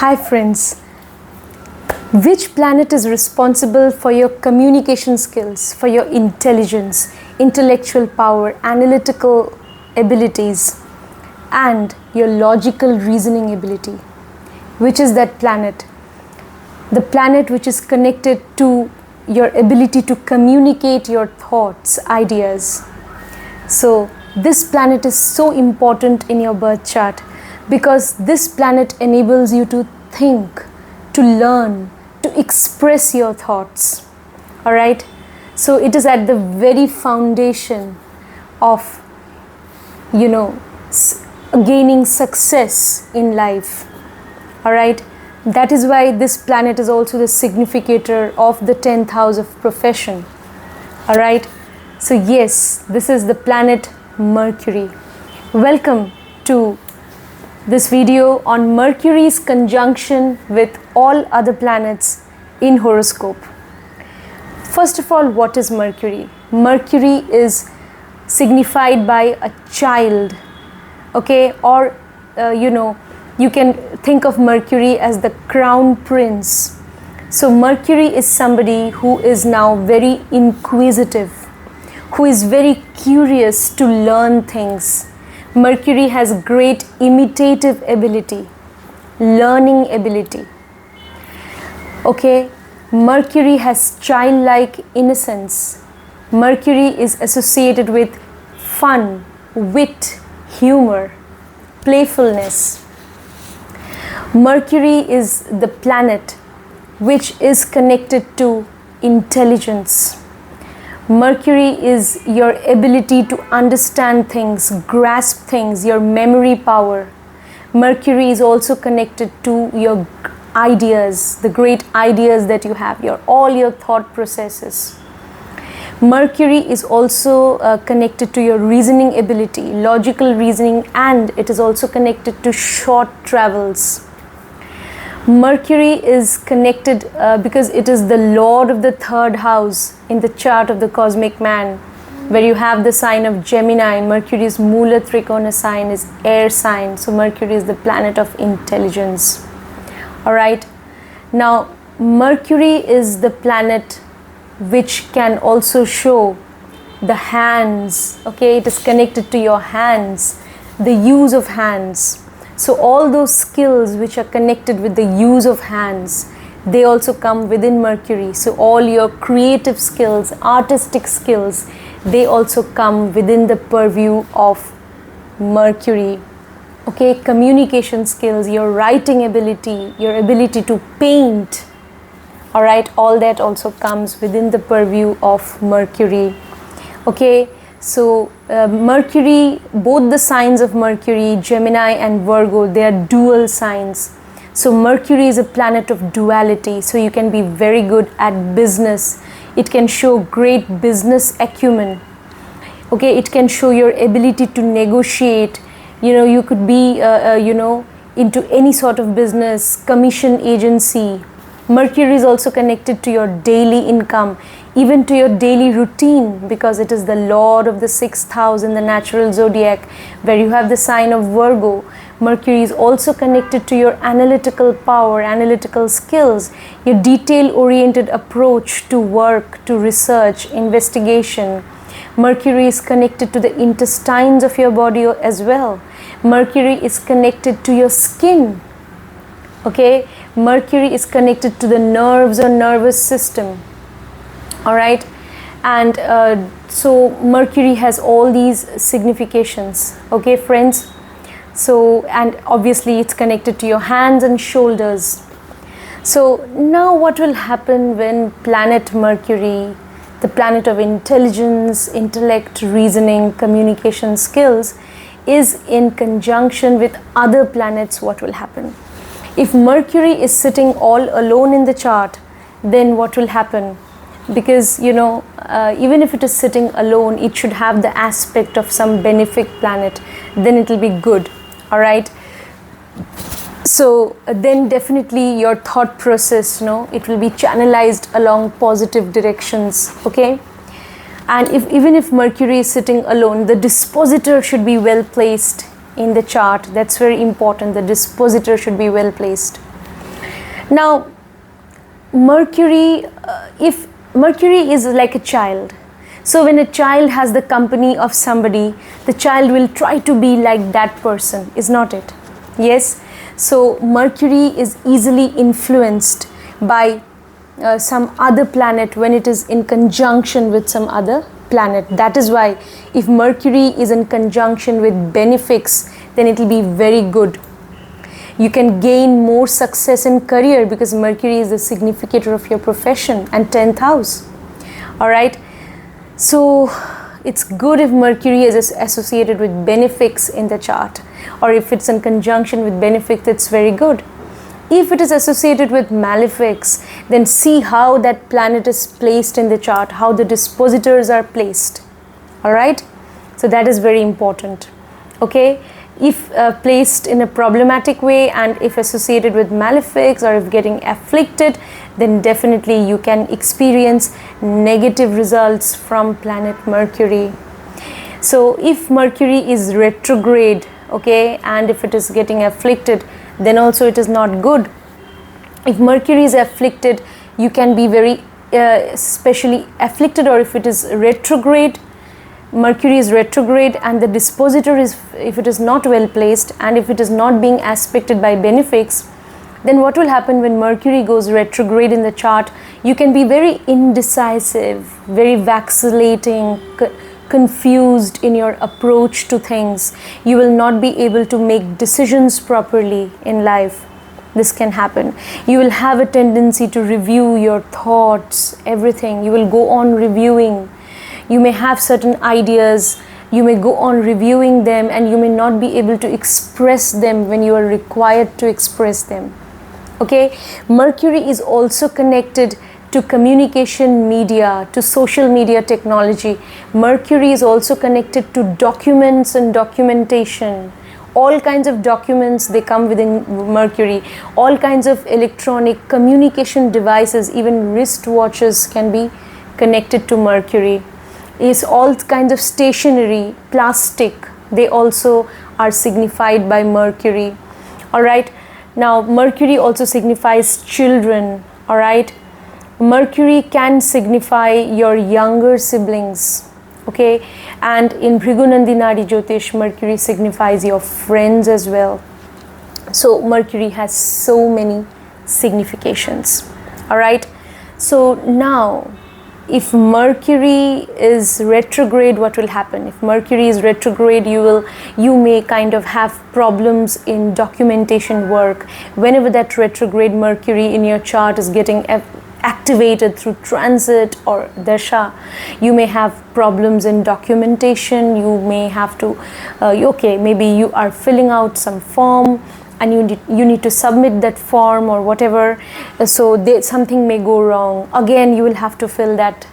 Hi friends, which planet is responsible for your communication skills, for your intelligence, intellectual power, analytical abilities, and your logical reasoning ability? Which is that planet? The planet which is connected to your ability to communicate your thoughts, ideas. So this planet is so important in your birth chart because this planet enables you to think, to learn, to express your thoughts. All right? So it is at the very foundation of, gaining success in life. All right? That is why this planet is also the significator of the 10th house of profession. All right? So yes, this is the planet Mercury. Welcome to this video on Mercury's conjunction with all other planets in horoscope. First of all, what is Mercury? Mercury is signified by a child, okay? Or, you can think of Mercury as the crown prince. So Mercury is somebody who is now very inquisitive, who is very curious to learn things. Mercury has great imitative ability, learning ability. Okay, Mercury has childlike innocence. Mercury is associated with fun, wit, humor, playfulness. Mercury is the planet which is connected to intelligence. Mercury is your ability to understand things, grasp things, your memory power. Mercury is also connected to your ideas, the great ideas that you have, all your thought processes. Mercury is also connected to your reasoning ability, logical reasoning, and it is also connected to short travels. Mercury is connected because it is the lord of the third house in the chart of the cosmic man, where you have the sign of Gemini. Mercury's Mula Trikona sign is air sign, so Mercury is the planet of intelligence. All right, now Mercury is the planet which can also show the hands. Okay, it is connected to your hands, the use of hands. So all those skills which are connected with the use of hands, they also come within Mercury. So all your creative skills, artistic skills, they also come within the purview of Mercury. Okay, communication skills, your writing ability, your ability to paint, all right, all that also comes within the purview of Mercury. Okay, so Mercury, both the signs of Mercury, Gemini and Virgo, they are dual signs. So Mercury is a planet of duality, so you can be very good at business. It can show great business acumen. Okay, it can show your ability to negotiate. You could be, into any sort of business, commission agency. Mercury is also connected to your daily income, even to your daily routine, because it is the lord of the 6th house in the natural zodiac, where you have the sign of Virgo. Mercury is also connected to your analytical power, analytical skills, your detail-oriented approach to work, to research, investigation. Mercury is connected to the intestines of your body as well. Mercury is connected to your skin. Okay, Mercury is connected to the nerves or nervous system. All right, and so Mercury has all these significations. Okay, friends. So, and obviously it's connected to your hands and shoulders. So now what will happen when planet Mercury, the planet of intelligence, intellect, reasoning, communication skills, is in conjunction with other planets? What will happen? If Mercury is sitting all alone in the chart, then what will happen? Because, even if it is sitting alone, it should have the aspect of some benefic planet, then it will be good. All right. So then definitely your thought process, it will be channelized along positive directions. Okay. And even if Mercury is sitting alone, the dispositor should be well placed in the chart. That's very important. The dispositor should be well placed. Now, Mercury, if Mercury is like a child, so when a child has the company of somebody, the child will try to be like that person, is not it? Yes. So Mercury is easily influenced by some other planet when it is in conjunction with some other planet. That is why if Mercury is in conjunction with benefics, then it will be very good. You can gain more success in career because Mercury is the significator of your profession and 10th house. Alright, so it's good if Mercury is associated with benefics in the chart, or if it's in conjunction with benefics, it's very good. If it is associated with malefics, then see how that planet is placed in the chart, how the dispositors are placed. Alright, so that is very important. Okay, if placed in a problematic way and if associated with malefics or if getting afflicted, then definitely you can experience negative results from planet Mercury. So if Mercury is retrograde, okay, and if it is getting afflicted, then also it is not good. If Mercury is afflicted, you can be very especially afflicted, or if it is retrograde, Mercury is retrograde and the dispositor is, if it is not well placed and if it is not being aspected by benefics, then what will happen when Mercury goes retrograde in the chart? You can be very indecisive, very vacillating, confused in your approach to things. You will not be able to make decisions properly in life. This can happen. You will have a tendency to review your thoughts, everything. You will go on reviewing. You may have certain ideas, you may go on reviewing them and you may not be able to express them when you are required to express them. Okay, Mercury is also connected to communication media, to social media technology. Mercury is also connected to documents and documentation. All kinds of documents, they come within Mercury. All kinds of electronic communication devices, even wristwatches can be connected to Mercury. Is all kinds of stationery, plastic, they also are signified by Mercury. Alright, now Mercury also signifies children. Alright, Mercury can signify your younger siblings. Okay, and in Bhrigunandinadi Jyotish, Mercury signifies your friends as well. So Mercury has so many significations. Alright, so now if Mercury is retrograde, what will happen? If Mercury is retrograde, you may kind of have problems in documentation work. Whenever that retrograde Mercury in your chart is getting activated through transit or dasha, you may have problems in documentation. You may have to, okay, maybe you are filling out some form and you need to submit that form or whatever, so something may go wrong. Again, you will have to fill that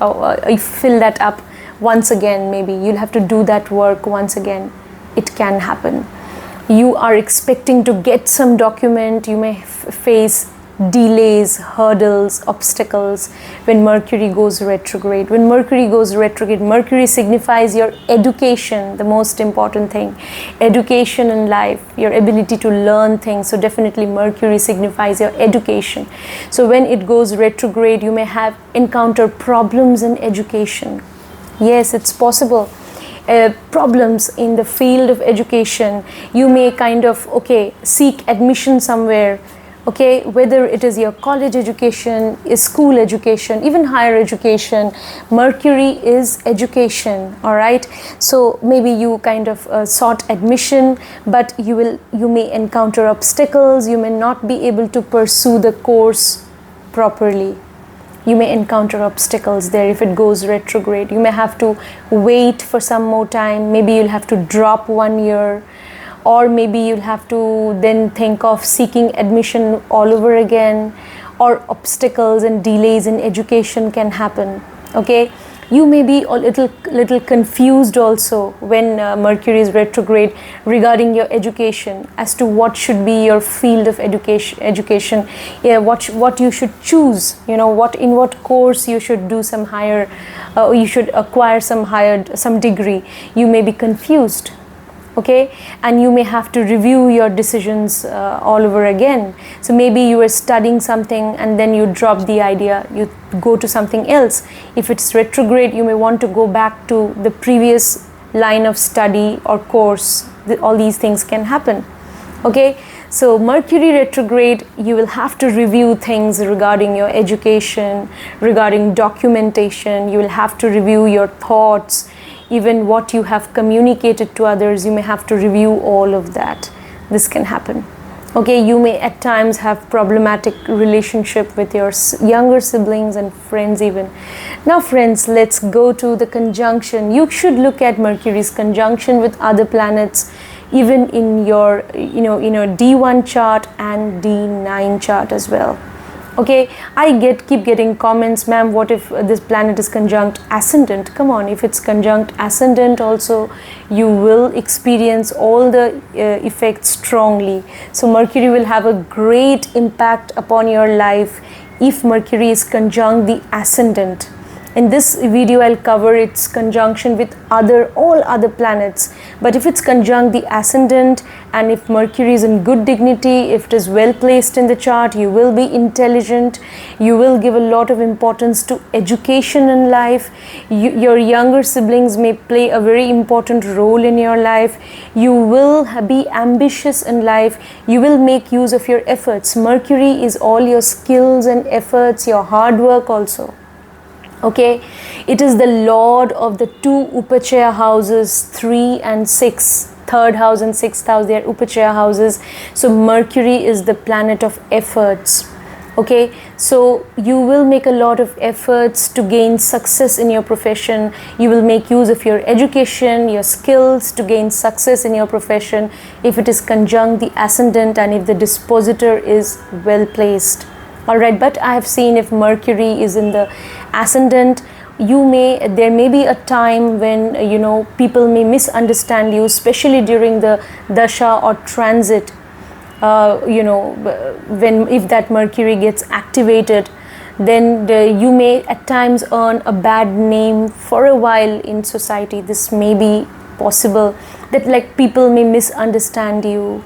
up once again. Maybe you'll have to do that work once again. It can happen. You are expecting to get some document, you may face delays, hurdles, obstacles when Mercury goes retrograde. When Mercury goes retrograde, Mercury signifies your education, the most important thing. Education in life, your ability to learn things. So definitely Mercury signifies your education. So when it goes retrograde, you may have encounter problems in education. Yes, it's possible. Problems in the field of education. You may kind of, okay, seek admission somewhere. Okay, whether it is your college education, is school education, even higher education, Mercury is education. All right, so maybe you kind of sought admission, but you may encounter obstacles. You may not be able to pursue the course properly. You may encounter obstacles there if it goes retrograde. You may have to wait for some more time. Maybe you'll have to drop 1 year. Or maybe you'll have to then think of seeking admission all over again, or obstacles and delays in education can happen. Okay, you may be a little confused also when Mercury is retrograde regarding your education as to what should be your field of education. Yeah, what you should choose. You know, in what course you should do some higher, you should acquire some degree. You may be confused. okay, and you may have to review your decisions all over again. So maybe you were studying something and then you drop the idea, you go to something else. If it's retrograde, you may want to go back to the previous line of study or course. All these things can happen, okay. So Mercury retrograde, you will have to review things regarding your education, regarding documentation. You will have to review your thoughts, even what you have communicated to others. You may have to review all of that. This can happen, okay. You may at times have problematic relationship with your younger siblings and friends even. Now friends, let's go to the conjunction. You should look at Mercury's conjunction with other planets, even in your in your D1 chart and D9 chart as well, okay. I keep getting comments, ma'am, what if this planet is conjunct ascendant? Come on, if it's conjunct ascendant also, you will experience all the effects strongly. So Mercury will have a great impact upon your life if Mercury is conjunct the ascendant. In this video, I'll cover its conjunction with all other planets. But if it's conjunct the ascendant, and if Mercury is in good dignity, if it is well placed in the chart, you will be intelligent. You will give a lot of importance to education in life. Your younger siblings may play a very important role in your life. You will be ambitious in life. You will make use of your efforts. Mercury is all your skills and efforts, your hard work also. Okay, it is the lord of the two Upachaya houses, 3 and 6, third house and sixth house, they are Upachaya houses. So Mercury is the planet of efforts. Okay, so you will make a lot of efforts to gain success in your profession. You will make use of your education, your skills to gain success in your profession if it is conjunct the ascendant and if the dispositor is well placed. Alright, but I have seen if Mercury is in the ascendant, there may be a time when people may misunderstand you, especially during the dasha or transit. If that Mercury gets activated, then you may at times earn a bad name for a while in society. This may be possible, that like people may misunderstand you.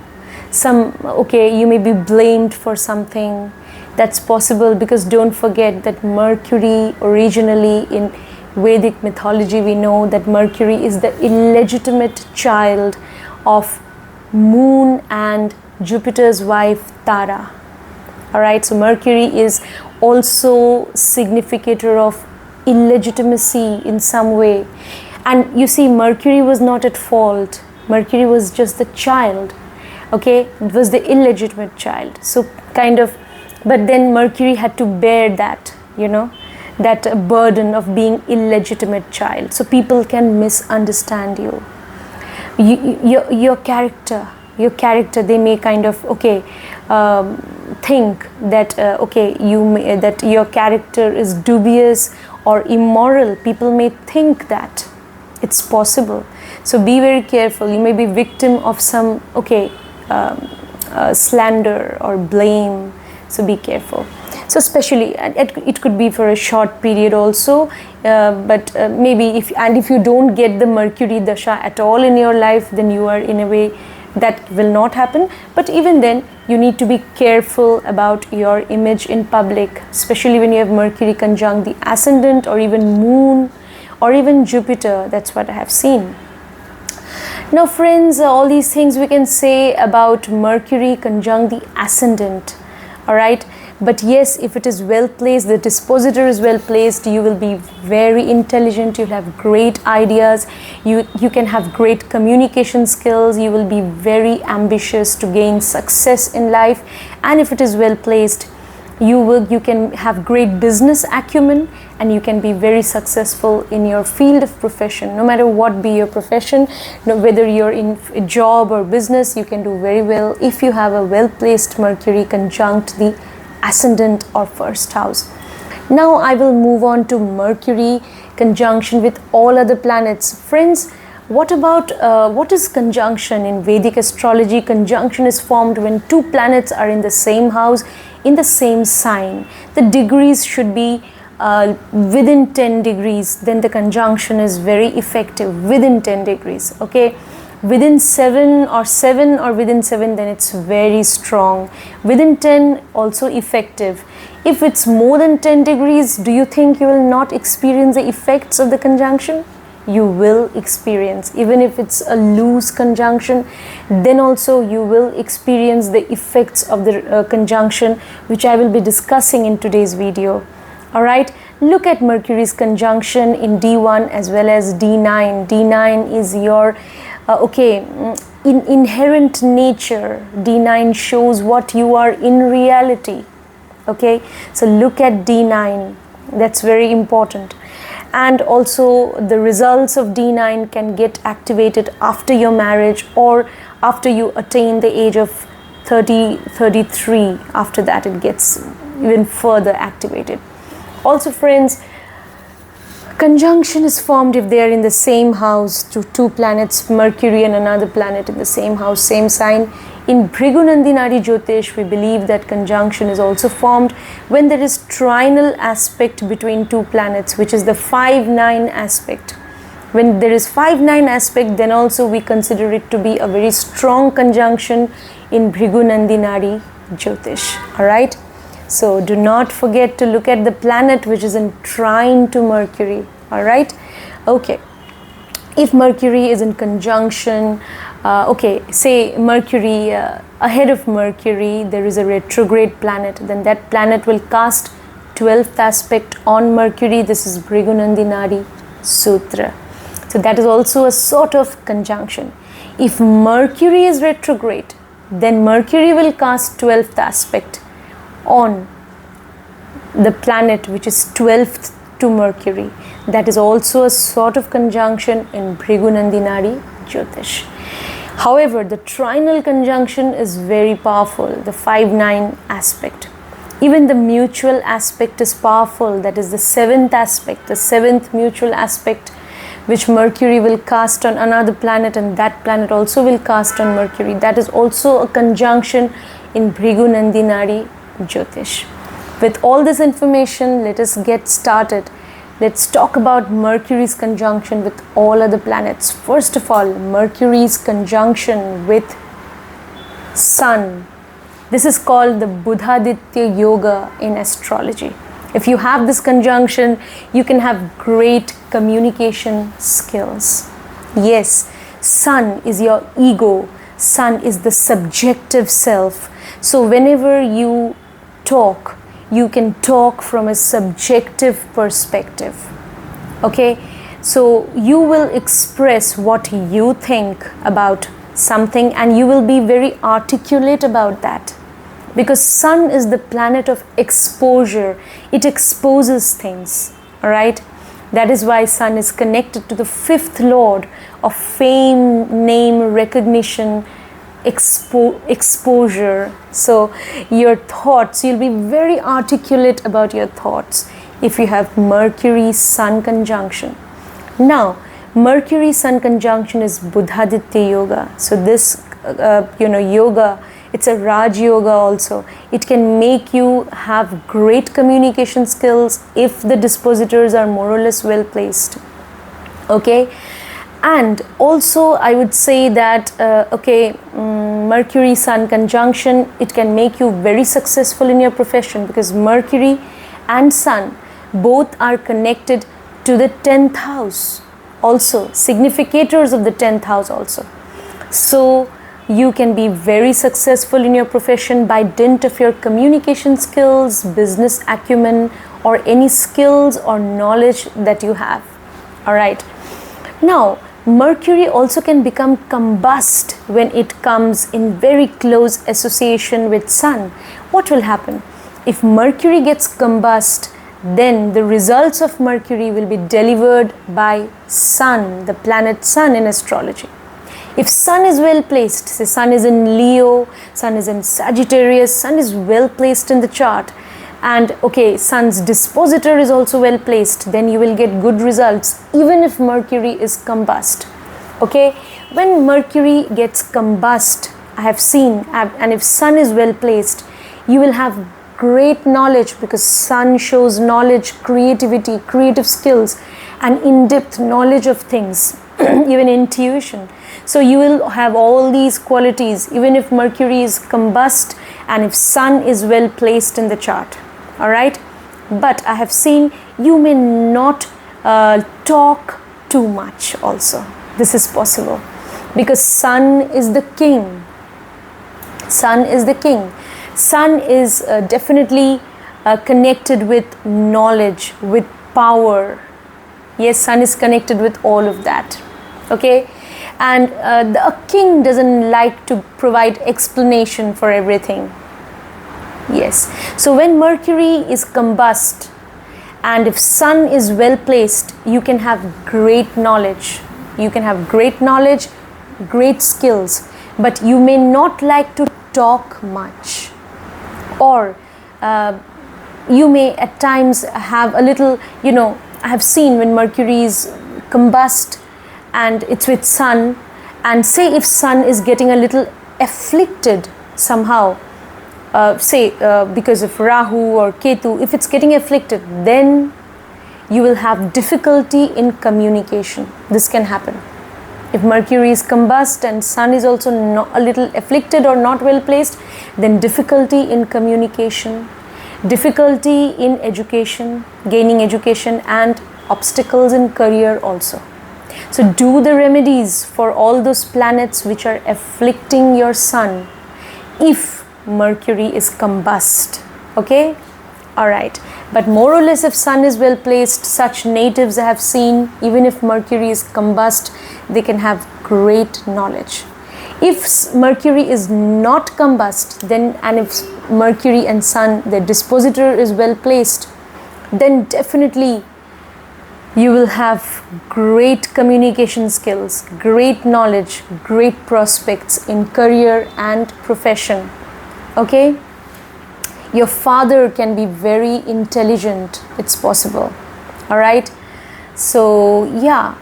You may be blamed for something. That's possible, because don't forget that Mercury, originally in Vedic mythology, we know that Mercury is the illegitimate child of Moon and Jupiter's wife Tara. Alright, so Mercury is also significator of illegitimacy in some way. And you see, Mercury was not at fault. Mercury was just the child. Okay, it was the illegitimate child. So but then Mercury had to bear that, that burden of being illegitimate child. So people can misunderstand you. Your character, they may think that that your character is dubious or immoral. People may think that. It's possible. So be very careful. You may be victim of some slander or blame. So be careful. So especially, it could be for a short period also, but maybe if you don't get the Mercury dasha at all in your life, then you are in a way that will not happen. But even then, you need to be careful about your image in public, especially when you have Mercury conjunct the ascendant or even Moon or even Jupiter. That's what I have seen. Now friends, all these things we can say about Mercury conjunct the ascendant. Alright, but yes, if it is well placed, the dispositor is well placed, you will be very intelligent, you'll have great ideas, you can have great communication skills, you will be very ambitious to gain success in life. And if it is well placed, you can have great business acumen, and you can be very successful in your field of profession. No matter what be your profession, whether you're in a job or business, you can do very well if you have a well placed Mercury conjunct the ascendant or first house. Now I will move on to Mercury conjunction with all other planets. Friends, what is conjunction in Vedic astrology? Conjunction is formed when two planets are in the same house, in the same sign. The degrees should be within 10 degrees, then the conjunction is very effective, within 10 degrees. Okay, Within 7 or within 7, then it's very strong. Within 10, also effective. If it's more than 10 degrees, do you think you will not experience the effects of the conjunction? You will experience. Even if it's a loose conjunction, then also you will experience the effects of the conjunction, which I will be discussing in today's video. Alright, look at Mercury's conjunction in D1 as well as D9. D9 is your in inherent nature. D9 shows what you are in reality. Okay, so look at D9. That's very important. And also the results of D9 can get activated after your marriage or after you attain the age of 30, 33. After that it gets even further activated. Also friends, conjunction is formed if they are in the same house to two planets, Mercury and another planet in the same house, same sign. In Bhrigunandinadi Jyotish, we believe that conjunction is also formed when there is trinal aspect between two planets, which is the 5-9 aspect. When there is 5-9 aspect, then also we consider it to be a very strong conjunction in Bhrigunandinadi Jyotish. Alright? So do not forget to look at the planet which is in trine to Mercury. Alright? Okay. If Mercury is in conjunction, say Mercury, ahead of Mercury there is a retrograde planet, then that planet will cast 12th aspect on Mercury. This is Bhrigunandinadi Sutra. So that is also a sort of conjunction. If Mercury is retrograde, then Mercury will cast 12th aspect on the planet which is 12th to Mercury. That is also a sort of conjunction in Bhrigunandinadi Jyotish. However, the trinal conjunction is very powerful, the 5-9 aspect. Even the mutual aspect is powerful, that is the 7th aspect, the 7th mutual aspect, which Mercury will cast on another planet and that planet also will cast on Mercury. That is also a conjunction in Bhrigunandinadi Jyotish. With all this information, let us get started. Let's talk about Mercury's conjunction with all other planets. First of all, Mercury's conjunction with Sun. This is called the Budhaditya Yoga in astrology. If you have this conjunction, you can have great communication skills. Yes, Sun is your ego. Sun is the subjective self. So whenever you talk, you can talk from a subjective perspective. Okay, so you will express what you think about something and you will be very articulate about that, because Sun is the planet of exposure. It exposes things. All right, that is why Sun is connected to the 5th lord of fame, name, recognition, exposure. So your thoughts, you'll be very articulate about your thoughts if you have Mercury Sun conjunction. Now Mercury Sun conjunction is Budhaditya Yoga. So this yoga, it's a Raj Yoga also. It can make you have great communication skills if the dispositors are more or less well placed. Okay. And also I would say that Mercury Sun conjunction, it can make you very successful in your profession, because Mercury and Sun both are connected to the 10th house, also significators of the 10th house also. So you can be very successful in your profession by dint of your communication skills, business acumen, or any skills or knowledge that you have. All right. Now Mercury also can become combust when it comes in very close association with Sun. What will happen? If Mercury gets combust, then the results of Mercury will be delivered by Sun, the planet Sun in astrology. If Sun is well placed, say Sun is in Leo, Sun is in Sagittarius, Sun is well placed in the chart, and Sun's dispositor is also well placed, then you will get good results even if Mercury is combust. Okay, when Mercury gets combust, I have seen, and if Sun is well placed, you will have great knowledge, because Sun shows knowledge, creativity, creative skills, and in-depth knowledge of things, even intuition. So you will have all these qualities even if Mercury is combust and if Sun is well placed in the chart. All right, but I have seen you may not talk too much also. This is possible because Sun is the king. Sun is the king. Sun is definitely connected with knowledge, with power. Yes, Sun is connected with all of that. Okay, and a king doesn't like to provide explanation for everything. Yes, so when Mercury is combust and if Sun is well placed, you can have great knowledge. You can have great knowledge, great skills, but you may not like to talk much, or you may at times have a little, I have seen when Mercury is combust and it's with Sun, and say if Sun is getting a little afflicted somehow, because of Rahu or Ketu, if it's getting afflicted, then you will have difficulty in communication. This can happen. If Mercury is combust and Sun is also a little afflicted or not well placed, then difficulty in communication, difficulty in education, gaining education, and obstacles in career also. So do the remedies for all those planets which are afflicting your Sun if Mercury is combust. Okay, all right, but more or less if Sun is well placed, such natives I have seen, even if Mercury is combust, they can have great knowledge. If Mercury is not combust, then, and if Mercury and Sun, their dispositor is well placed, then definitely you will have great communication skills, great knowledge, great prospects in career and profession. Okay, your father can be very intelligent. It's possible. All right, so yeah,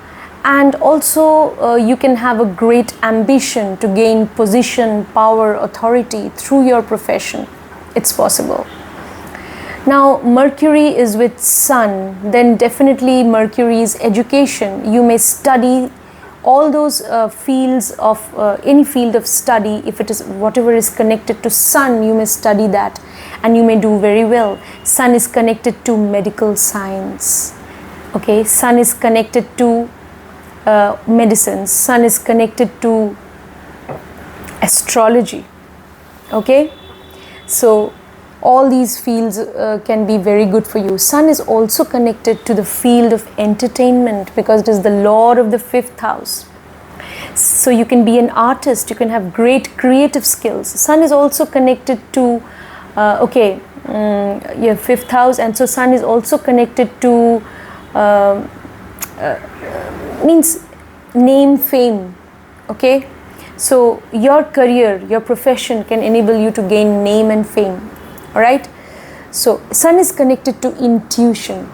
and also you can have a great ambition to gain position, power, authority through your profession. It's possible. Now Mercury is with Sun, then definitely Mercury's education. You may study all those fields of any field of study. If it is whatever is connected to Sun, you may study that and you may do very well. Sun is connected to medical science. Okay, Sun is connected to medicine. Sun is connected to astrology. Okay, so all these fields can be very good for you. Sun is also connected to the field of entertainment because it is the lord of the 5th house. So you can be an artist, you can have great creative skills. Sun is also connected to your 5th house, and so Sun is also connected to means name, fame. Okay, so your career, your profession can enable you to gain name and fame. All right, so Sun is connected to intuition.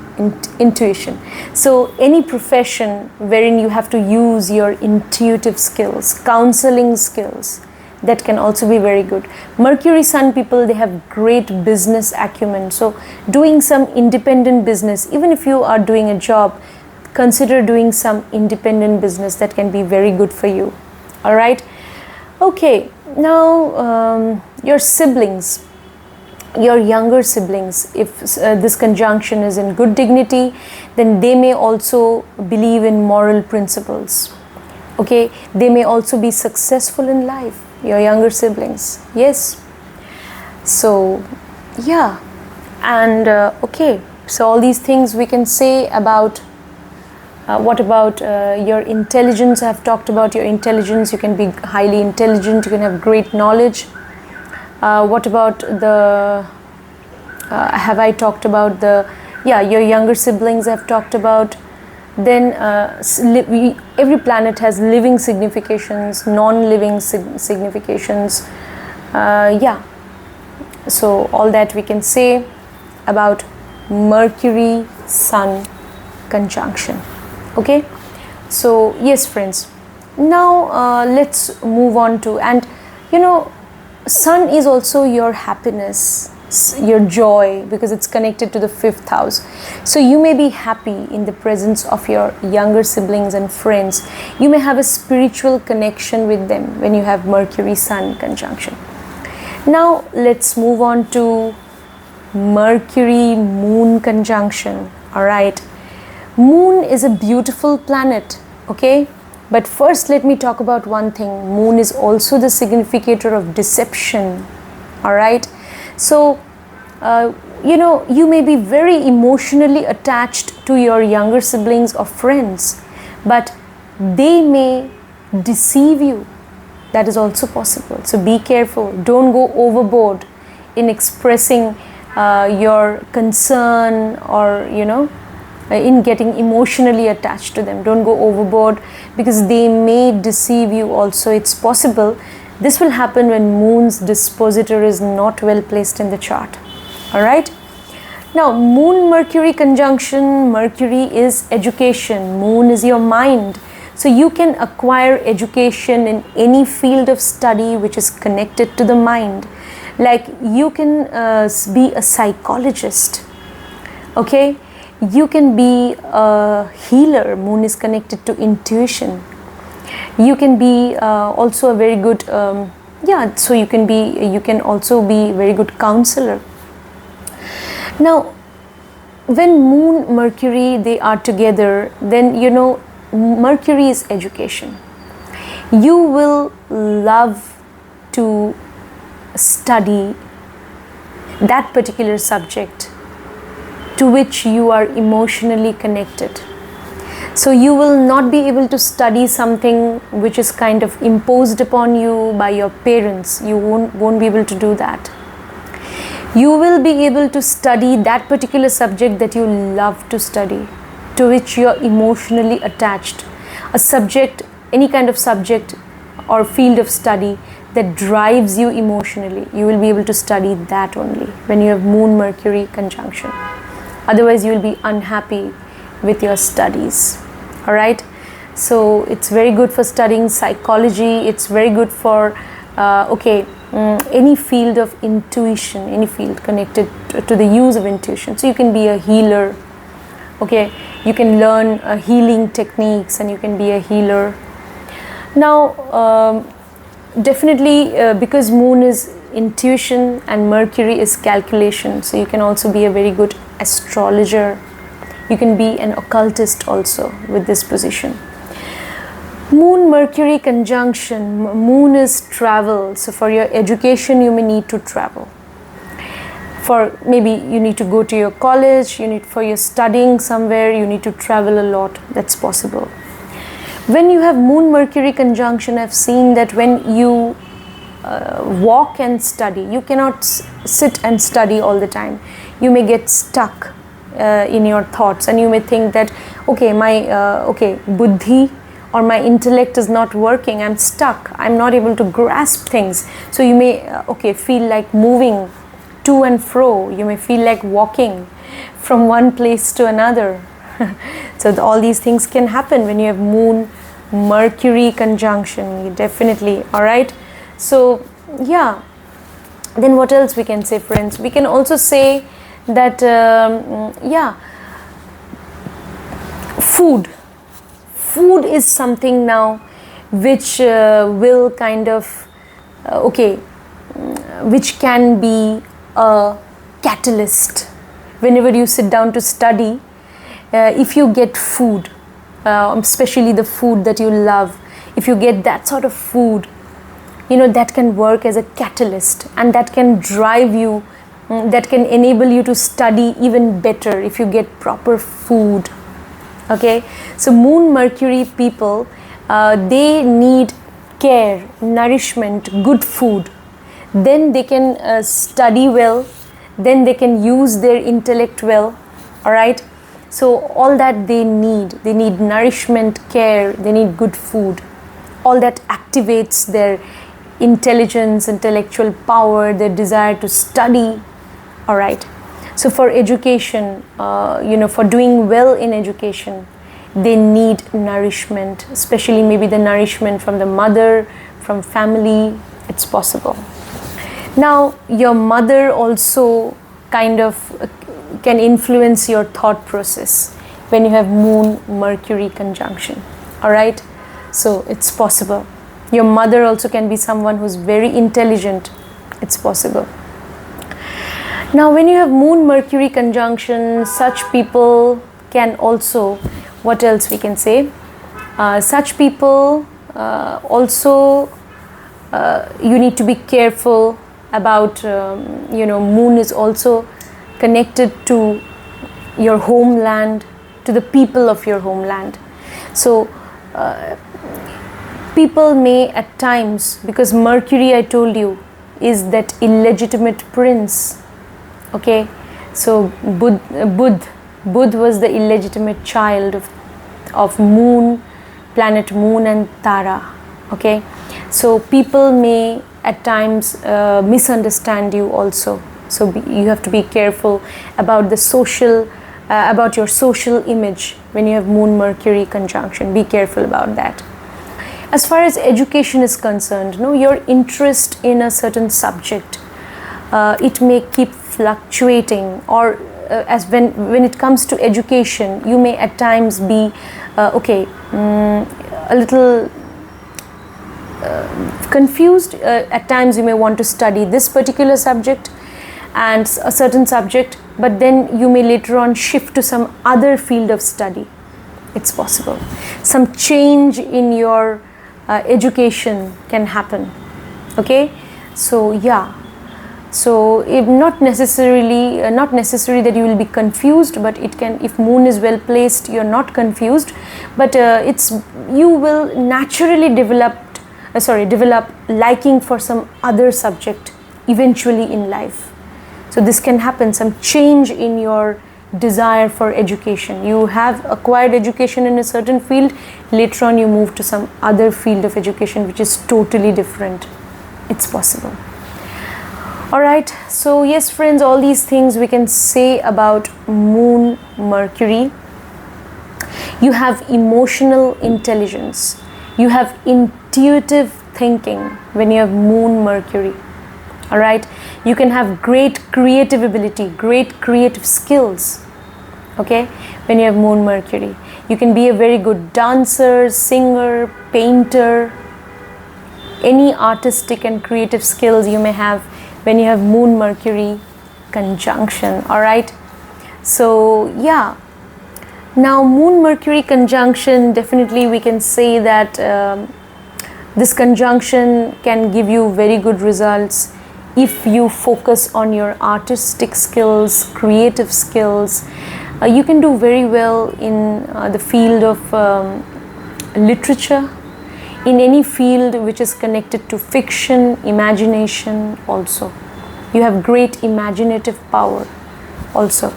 So any profession wherein you have to use your intuitive skills, counseling skills, that can also be very good. Mercury Sun people, they have great business acumen. So doing some independent business, even if you are doing a job, consider doing some independent business. That can be very good for you. All right, okay, now your siblings, your younger siblings, if this conjunction is in good dignity, then they may also believe in moral principles. Okay, they may also be successful in life, your younger siblings. Yes, so yeah, and okay, so all these things we can say about what about your intelligence? I have talked about your intelligence. You can be highly intelligent, you can have great knowledge. What about the have I talked about your younger siblings? I've talked about. Then every planet has living significations, non-living significations. So all that we can say about Mercury Sun conjunction. Okay, so yes friends, now let's move on to, and Sun is also your happiness. your joy, because it's connected to the 5th house. So you may be happy in the presence of your younger siblings and friends. You may have a spiritual connection with them when you have Mercury Sun conjunction. Now let's move on to Mercury Moon conjunction. All right, Moon is a beautiful planet, okay? But first let me talk about one thing. Moon is also the significator of deception. All right, so you may be very emotionally attached to your younger siblings or friends, but they may deceive you. That is also possible. So be careful. Don't go overboard in expressing your concern, or in getting emotionally attached to them. Don't go overboard, because they may deceive you also. It's possible. This will happen when Moon's dispositor is not well placed in the chart. All right. Now, Moon Mercury conjunction. Mercury is education. Moon is your mind. So you can acquire education in any field of study which is connected to the mind. Like you can be a psychologist. Okay. You can be a healer. Moon is connected to intuition. You can be also a very good so you can also be a very good counselor. Now when Moon Mercury, they are together, then Mercury is education. You will love to study that particular subject to which you are emotionally connected. So you will not be able to study something which is kind of imposed upon you by your parents. You won't be able to do that. You will be able to study that particular subject that you love to study, to which you are emotionally attached. A subject, any kind of subject or field of study that drives you emotionally, you will be able to study that only when you have Moon Mercury conjunction. Otherwise you will be unhappy with your studies. All right, so it's very good for studying psychology. It's very good for any field of intuition, any field connected to the use of intuition. So you can be a healer. Okay, you can learn healing techniques and you can be a healer. Now definitely because Moon is intuition and Mercury is calculation, so you can also be a very good astrologer. You can be an occultist also with this position. Moon Mercury conjunction. Moon is travel. So for your education you may need to travel. For maybe you need to go to your college, for your studying somewhere, you need to travel a lot. That's possible. When you have Moon Mercury conjunction, I've seen that when you walk and study, you cannot sit and study all the time. You may get stuck in your thoughts, and you may think that my buddhi or my intellect is not working. I'm stuck. I'm not able to grasp things. So you may feel like moving to and fro. You may feel like walking from one place to another. So all these things can happen when you have Moon Mercury conjunction, definitely. All right, so yeah, then what else we can say, friends? We can also say that food is something now which will kind of which can be a catalyst. Whenever you sit down to study, if you get food, especially the food that you love, if you get that sort of food, that can work as a catalyst, and that can drive you, that can enable you to study even better if you get proper food. Okay, so Moon Mercury people, they need care, nourishment, good food. Then they can study well, then they can use their intellect well. All right, so all that they need nourishment, care, they need good food. All that activates their intelligence, intellectual power, their desire to study. All right, so for education, for doing well in education, they need nourishment, especially maybe the nourishment from the mother, from family. It's possible. Now, your mother also kind of can influence your thought process when you have Moon Mercury conjunction. All right, so it's possible. Your mother also can be someone who's very intelligent. It's possible. Now, when you have Moon Mercury conjunction, such people can also, what else we can say? Such people also, you need to be careful about, Moon is also connected to your homeland, to the people of your homeland. So, people may at times, because Mercury, I told you, is that illegitimate prince. Okay, so Budh was the illegitimate child of Moon, planet Moon and Tara. Okay, so people may at times misunderstand you also. So you have to be careful about the social, about your social image when you have Moon Mercury conjunction. Be careful about that. As far as education is concerned, your interest in a certain subject, it may keep fluctuating, or as when it comes to education, you may at times be a little confused. At times you may want to study this particular subject and a certain subject, but then you may later on shift to some other field of study. It's possible. Some change in your education can happen. Okay, so yeah, so if not necessary that you will be confused, but it can, if Moon is well placed, you're not confused, but you will naturally develop liking for some other subject eventually in life. So this can happen, some change in your desire for education. You have acquired education in a certain field, later on you move to some other field of education which is totally different. It's possible. Alright, so yes friends, all these things we can say about Moon Mercury. You have emotional intelligence. You have intuitive thinking when you have Moon Mercury. Alright, you can have great creative ability, great creative skills. Okay, when you have Moon Mercury, you can be a very good dancer, singer, painter. Any artistic and creative skills you may have when you have Moon Mercury conjunction. Alright, so yeah, now Moon Mercury conjunction, definitely we can say that this conjunction can give you very good results if you focus on your artistic skills, creative skills. You can do very well in the field of literature, in any field which is connected to fiction, imagination also. You have great imaginative power also.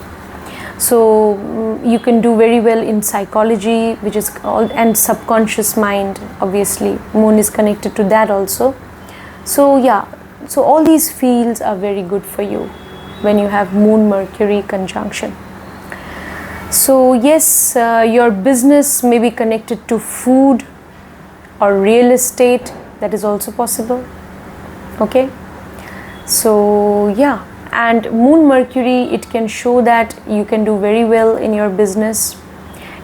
So you can do very well in psychology, which is all, and subconscious mind, obviously. Moon is connected to that also. So yeah, so all these fields are very good for you when you have Moon Mercury conjunction. So yes, your business may be connected to food or real estate. That is also possible. Okay, so yeah, and Moon Mercury, it can show that you can do very well in your business.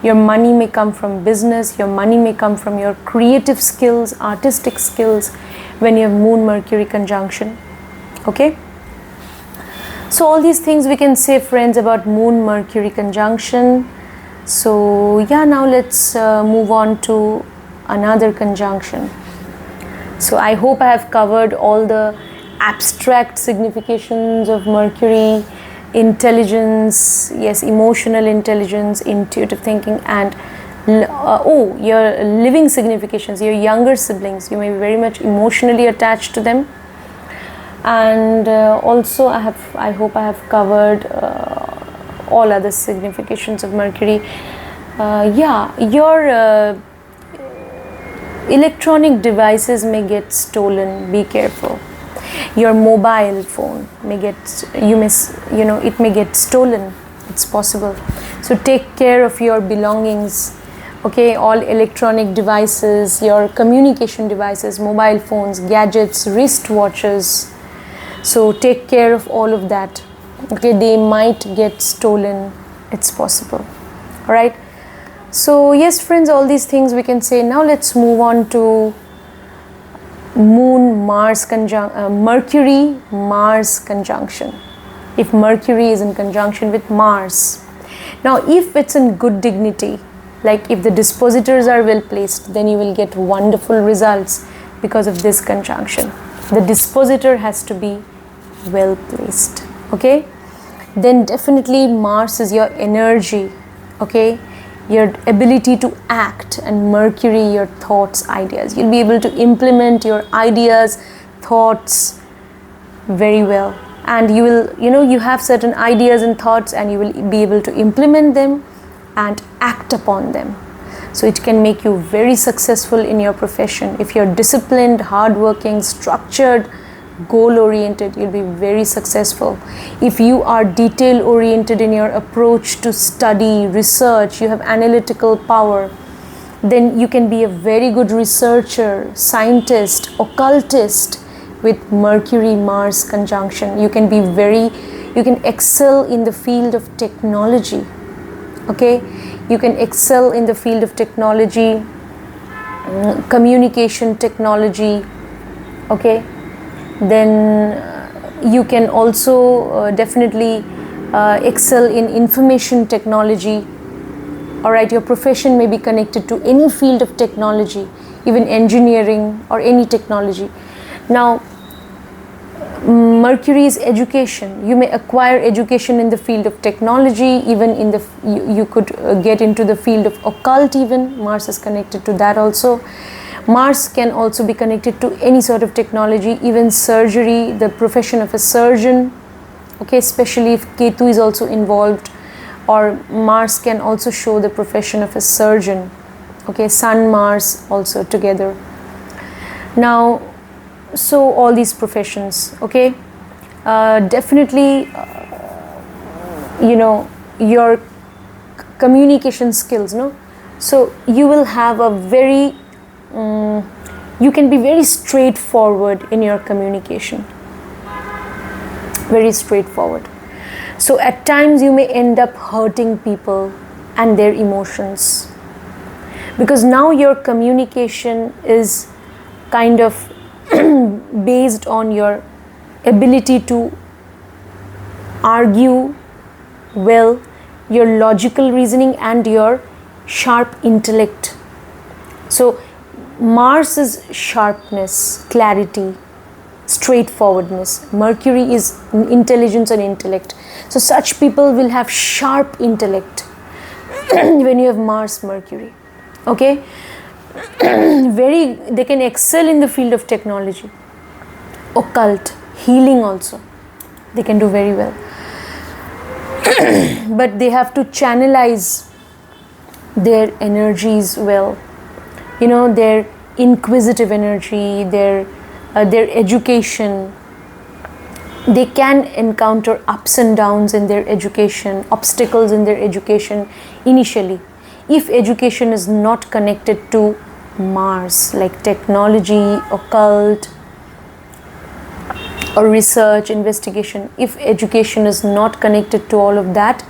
Your money may come from business, your money may come from your creative skills, artistic skills when you have Moon Mercury conjunction. Okay, so all these things we can say friends about Moon Mercury conjunction. So yeah, now let's move on to another conjunction. So I hope I have covered all the abstract significations of Mercury, intelligence, yes, emotional intelligence, intuitive thinking, and your living significations, your younger siblings. You may be very much emotionally attached to them. And also I hope I have covered all other significations of Mercury. Yeah, your electronic devices may get stolen. Be careful. Your mobile phone may get, it may get stolen. It's possible. So take care of your belongings. Okay, all electronic devices, your communication devices, mobile phones, gadgets, wristwatches. So take care of all of that. Okay, they might get stolen. It's possible. All right. So yes, friends, all these things we can say. Now let's move on to Mercury Mars conjunction. If Mercury is in conjunction with Mars, now if it's in good dignity, like if the dispositors are well placed, then you will get wonderful results because of this conjunction. The dispositor has to be well placed. Okay, then definitely Mars is your energy. Okay, your ability to act, and Mercury your thoughts, ideas. You'll be able to implement your ideas, thoughts very well, and you will, you have certain ideas and thoughts, and you will be able to implement them and act upon them. So it can make you very successful in your profession. If you're disciplined, hardworking, structured, goal-oriented, you'll be very successful. If you are detail-oriented in your approach to study, research, you have analytical power, then you can be a very good researcher, scientist, occultist with Mercury-Mars conjunction. You can excel in the field of technology. Okay, you can excel in the field of technology, communication technology. Okay, then you can also definitely excel in information technology. All right, your profession may be connected to any field of technology, even engineering or any technology. Now, Mercury is education. You may acquire education in the field of technology, even in the you could get into the field of occult. Even Mars is connected to that also. Mars can also be connected to any sort of technology, even surgery, the profession of a surgeon. Okay, especially if Ketu is also involved, or Mars can also show the profession of a surgeon. Okay, Sun, Mars also together. Now, so all these professions, okay, definitely, your communication skills, no? So you will have a very, you can be very straightforward in your communication. Very straightforward. So at times you may end up hurting people and their emotions, because now your communication is kind of based on your ability to argue well, your logical reasoning, and your sharp intellect. So Mars is sharpness, clarity, straightforwardness. Mercury is intelligence and intellect. So such people will have sharp intellect when you have Mars, Mercury. Okay, they can excel in the field of technology, occult, healing also. They can do very well. But they have to channelize their energies well. Their inquisitive energy, their education. They can encounter ups and downs in their education, obstacles in their education initially. If education is not connected to Mars, like technology, occult, or research, investigation, if education is not connected to all of that,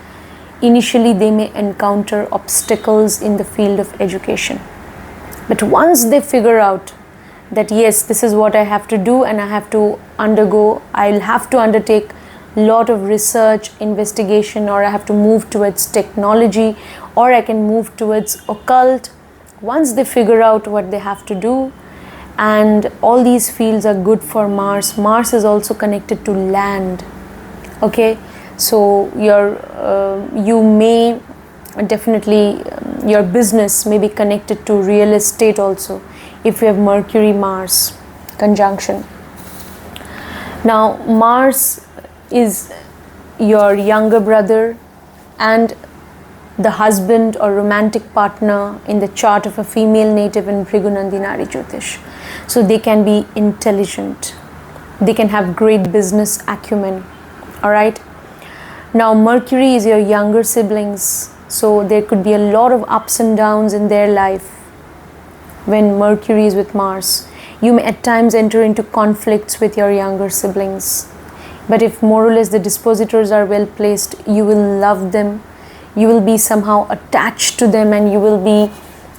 initially they may encounter obstacles in the field of education. But once they figure out that yes, this is what I have to do, and I'll have to undertake a lot of research, investigation, or I have to move towards technology, or I can move towards occult. Once they figure out what they have to do, and all these fields are good for Mars. Mars is also connected to land. Okay, so you may definitely, your business may be connected to real estate also, if you have Mercury Mars conjunction. Now Mars is your younger brother and the husband or romantic partner in the chart of a female native in Bhrigunandinari Jyotish. So they can be intelligent, they can have great business acumen. All right, now Mercury is your younger siblings, so there could be a lot of ups and downs in their life when Mercury is with Mars. You may at times enter into conflicts with your younger siblings. But if more or less the dispositors are well placed, you will love them, you will be somehow attached to them, and you will be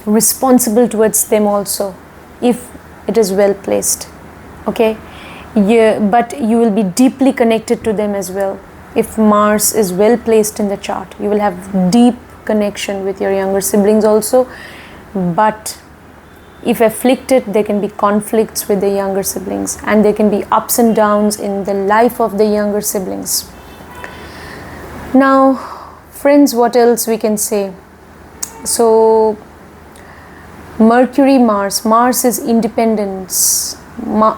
responsible towards them also, if it is well placed. Okay, yeah, but you will be deeply connected to them as well. If Mars is well placed in the chart, you will have deep connection with your younger siblings also. But if afflicted, there can be conflicts with the younger siblings, and there can be ups and downs in the life of the younger siblings. Now friends, what else we can say? So Mercury, Mars is independence.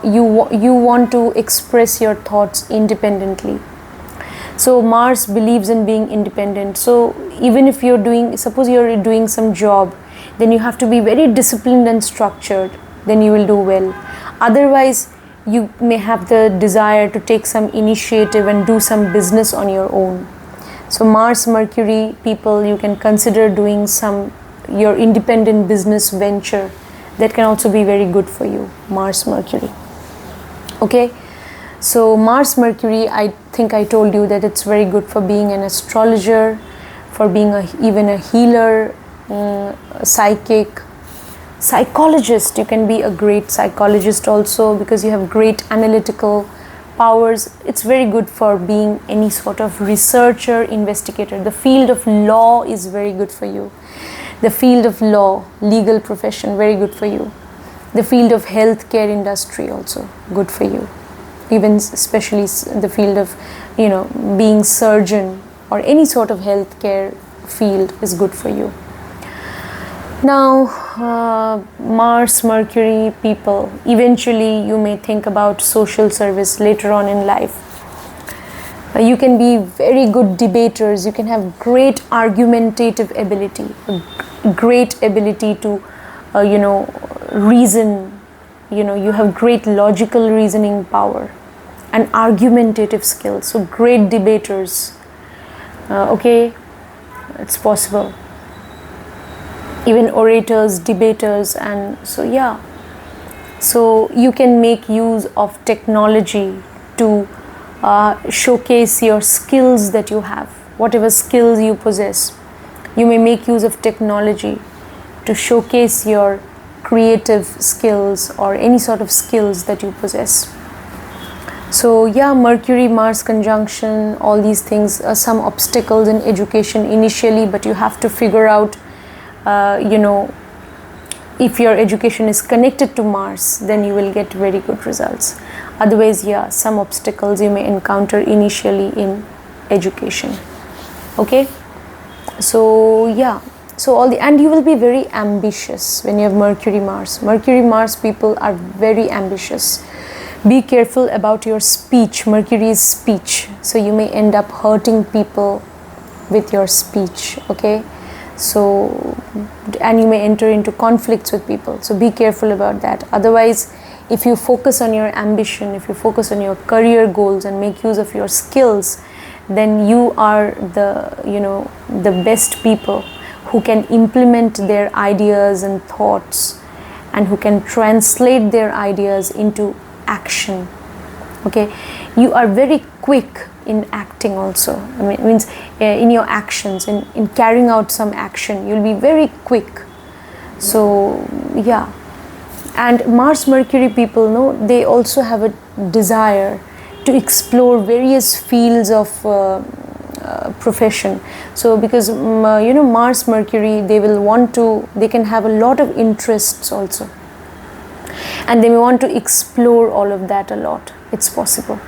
You want to express your thoughts independently. So Mars believes in being independent. So even if you're doing, suppose you're doing some job, then you have to be very disciplined and structured, then you will do well. Otherwise, you may have the desire to take some initiative and do some business on your own. So Mars, Mercury people, you can consider doing your independent business venture. That can also be very good for you, Mars, Mercury. Okay, so Mars, Mercury, I think I told you that it's very good for being an astrologer, for being even a healer, psychic, psychologist. You can be a great psychologist also, because you have great analytical powers. It's very good for being any sort of researcher, investigator. The field of law is very good for you. The field of law, legal profession, very good for you. The field of healthcare industry also good for you. Even especially the field of, being surgeon or any sort of healthcare field is good for you. Now, Mars, Mercury people, eventually you may think about social service later on in life. You can be very good debaters, you can have great argumentative ability, great ability to, reason, you have great logical reasoning power and argumentative skills. So great debaters, okay, it's possible. Even orators, debaters, and so yeah. So you can make use of technology to showcase your skills that you have. Whatever skills you possess, you may make use of technology to showcase your creative skills or any sort of skills that you possess. So yeah, Mercury, Mars conjunction, all these things are some obstacles in education initially, but you have to figure out if your education is connected to Mars, then you will get very good results. Otherwise, yeah, some obstacles you may encounter initially in education. Okay, so yeah, so and you will be very ambitious when you have Mercury, Mars. Mercury, Mars people are very ambitious. Be careful about your speech. Mercury is speech, so you may end up hurting people with your speech. Okay, so, and you may enter into conflicts with people, so be careful about that. Otherwise, if you focus on your ambition, if you focus on your career goals and make use of your skills, then you are the best people who can implement their ideas and thoughts, and who can translate their ideas into action. Okay, you are quick quick in acting also. I mean, it means in your actions, in carrying out some action, you'll be very quick. So yeah, and Mars Mercury people, no, they also have a desire to explore various fields of profession. So because Mars Mercury, they can have a lot of interests also, and they may want to explore all of that a lot. It's possible.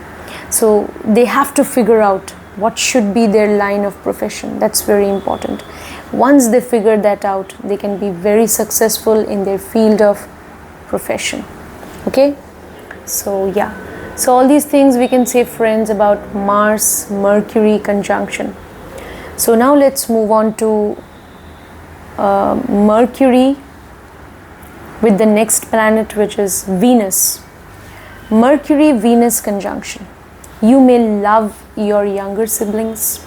So they have to figure out what should be their line of profession. That's very important. Once they figure that out, they can be very successful in their field of profession. Okay, so yeah, so all these things we can say, friends, about Mars Mercury conjunction. So now let's move on to Mercury with the next planet, which is Venus. Mercury Venus conjunction. You may love your younger siblings.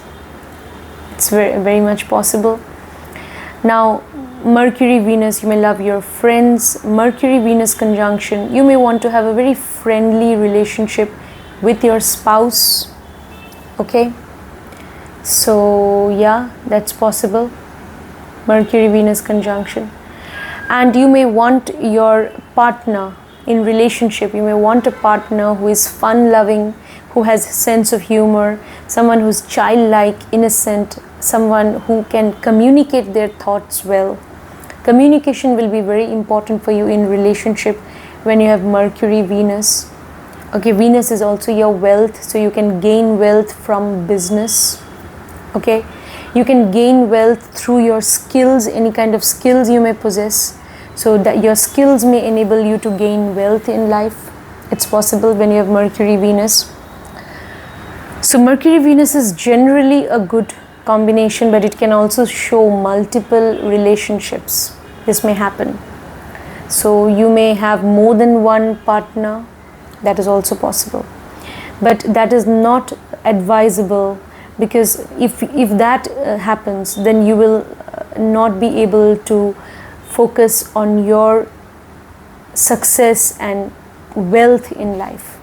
It's very, very much possible. Now, Mercury Venus, you may love your friends. Mercury Venus conjunction, you may want to have a very friendly relationship with your spouse. Okay, so yeah, that's possible. Mercury Venus conjunction. And you may want your partner in relationship, you may want a partner who is fun loving, who has a sense of humor, someone who's childlike, innocent, someone who can communicate their thoughts well. Communication will be very important for you in relationship when you have Mercury Venus. Okay, Venus is also your wealth, so you can gain wealth from business. Okay, you can gain wealth through your skills, any kind of skills you may possess, so that your skills may enable you to gain wealth in life. It's possible when you have Mercury Venus. So Mercury Venus is generally a good combination, but it can also show multiple relationships. This may happen. So you may have more than one partner. That is also possible, but that is not advisable, because if that happens, then you will not be able to focus on your success and wealth in life.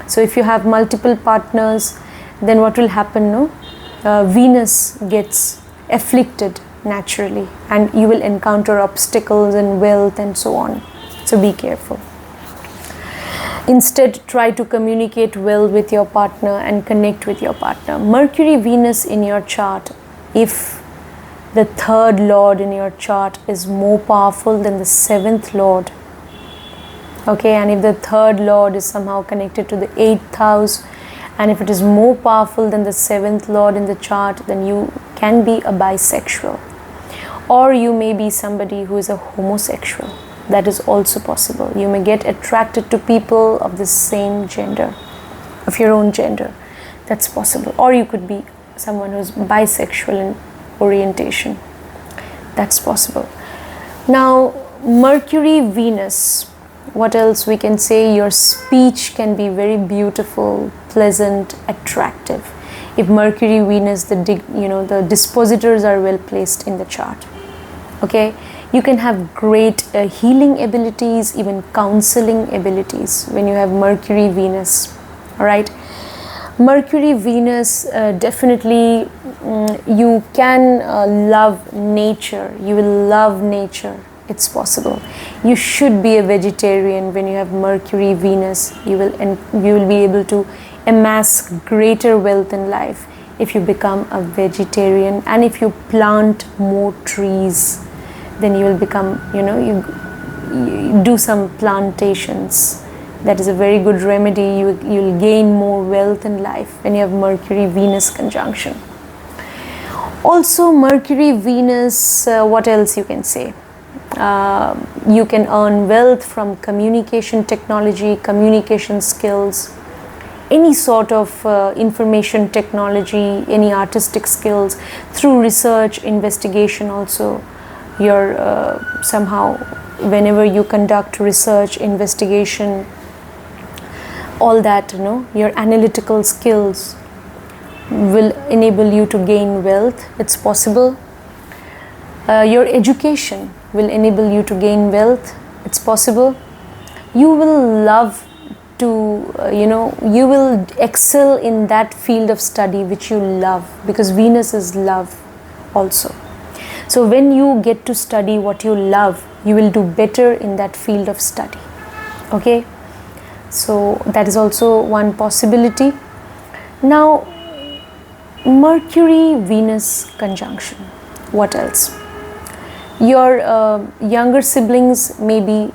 So if you have multiple partners, then what will happen? Venus gets afflicted naturally, and you will encounter obstacles in wealth and so on. So be careful. Instead, try to communicate well with your partner and connect with your partner. Mercury Venus in your chart, if the third lord in your chart is more powerful than the seventh lord, okay, and if the third lord is somehow connected to the 8th house, and if it is more powerful than the seventh lord in the chart, then you can be a bisexual, or you may be somebody who is a homosexual. That is also possible. You may get attracted to people of the same gender, of your own gender. That's possible. Or you could be someone who's bisexual in orientation. That's possible. Now, Mercury Venus, what else we can say? Your speech can be very beautiful, pleasant, attractive. If Mercury Venus, the dispositors are well placed in the chart. Okay, you can have great healing abilities, even counseling abilities when you have Mercury Venus. All right, Mercury Venus, definitely you can love nature. You will love nature. It's possible. You should be a vegetarian when you have Mercury Venus. You will be able to amass greater wealth in life if you become a vegetarian, and if you plant more trees, then you will become, you do some plantations. That is a very good remedy. You'll gain more wealth in life when you have Mercury Venus conjunction. Also, Mercury Venus, what else you can say? You can earn wealth from communication technology, communication skills, any sort of information technology, any artistic skills, through research, investigation also. You're somehow, whenever you conduct research, investigation, all that, your analytical skills will enable you to gain wealth. It's possible. Your education will enable you to gain wealth. It's possible. You will love to, you will excel in that field of study which you love, because Venus is love also. So when you get to study what you love, you will do better in that field of study. Okay, so that is also one possibility. Now, Mercury Venus conjunction, what else? Your younger siblings may be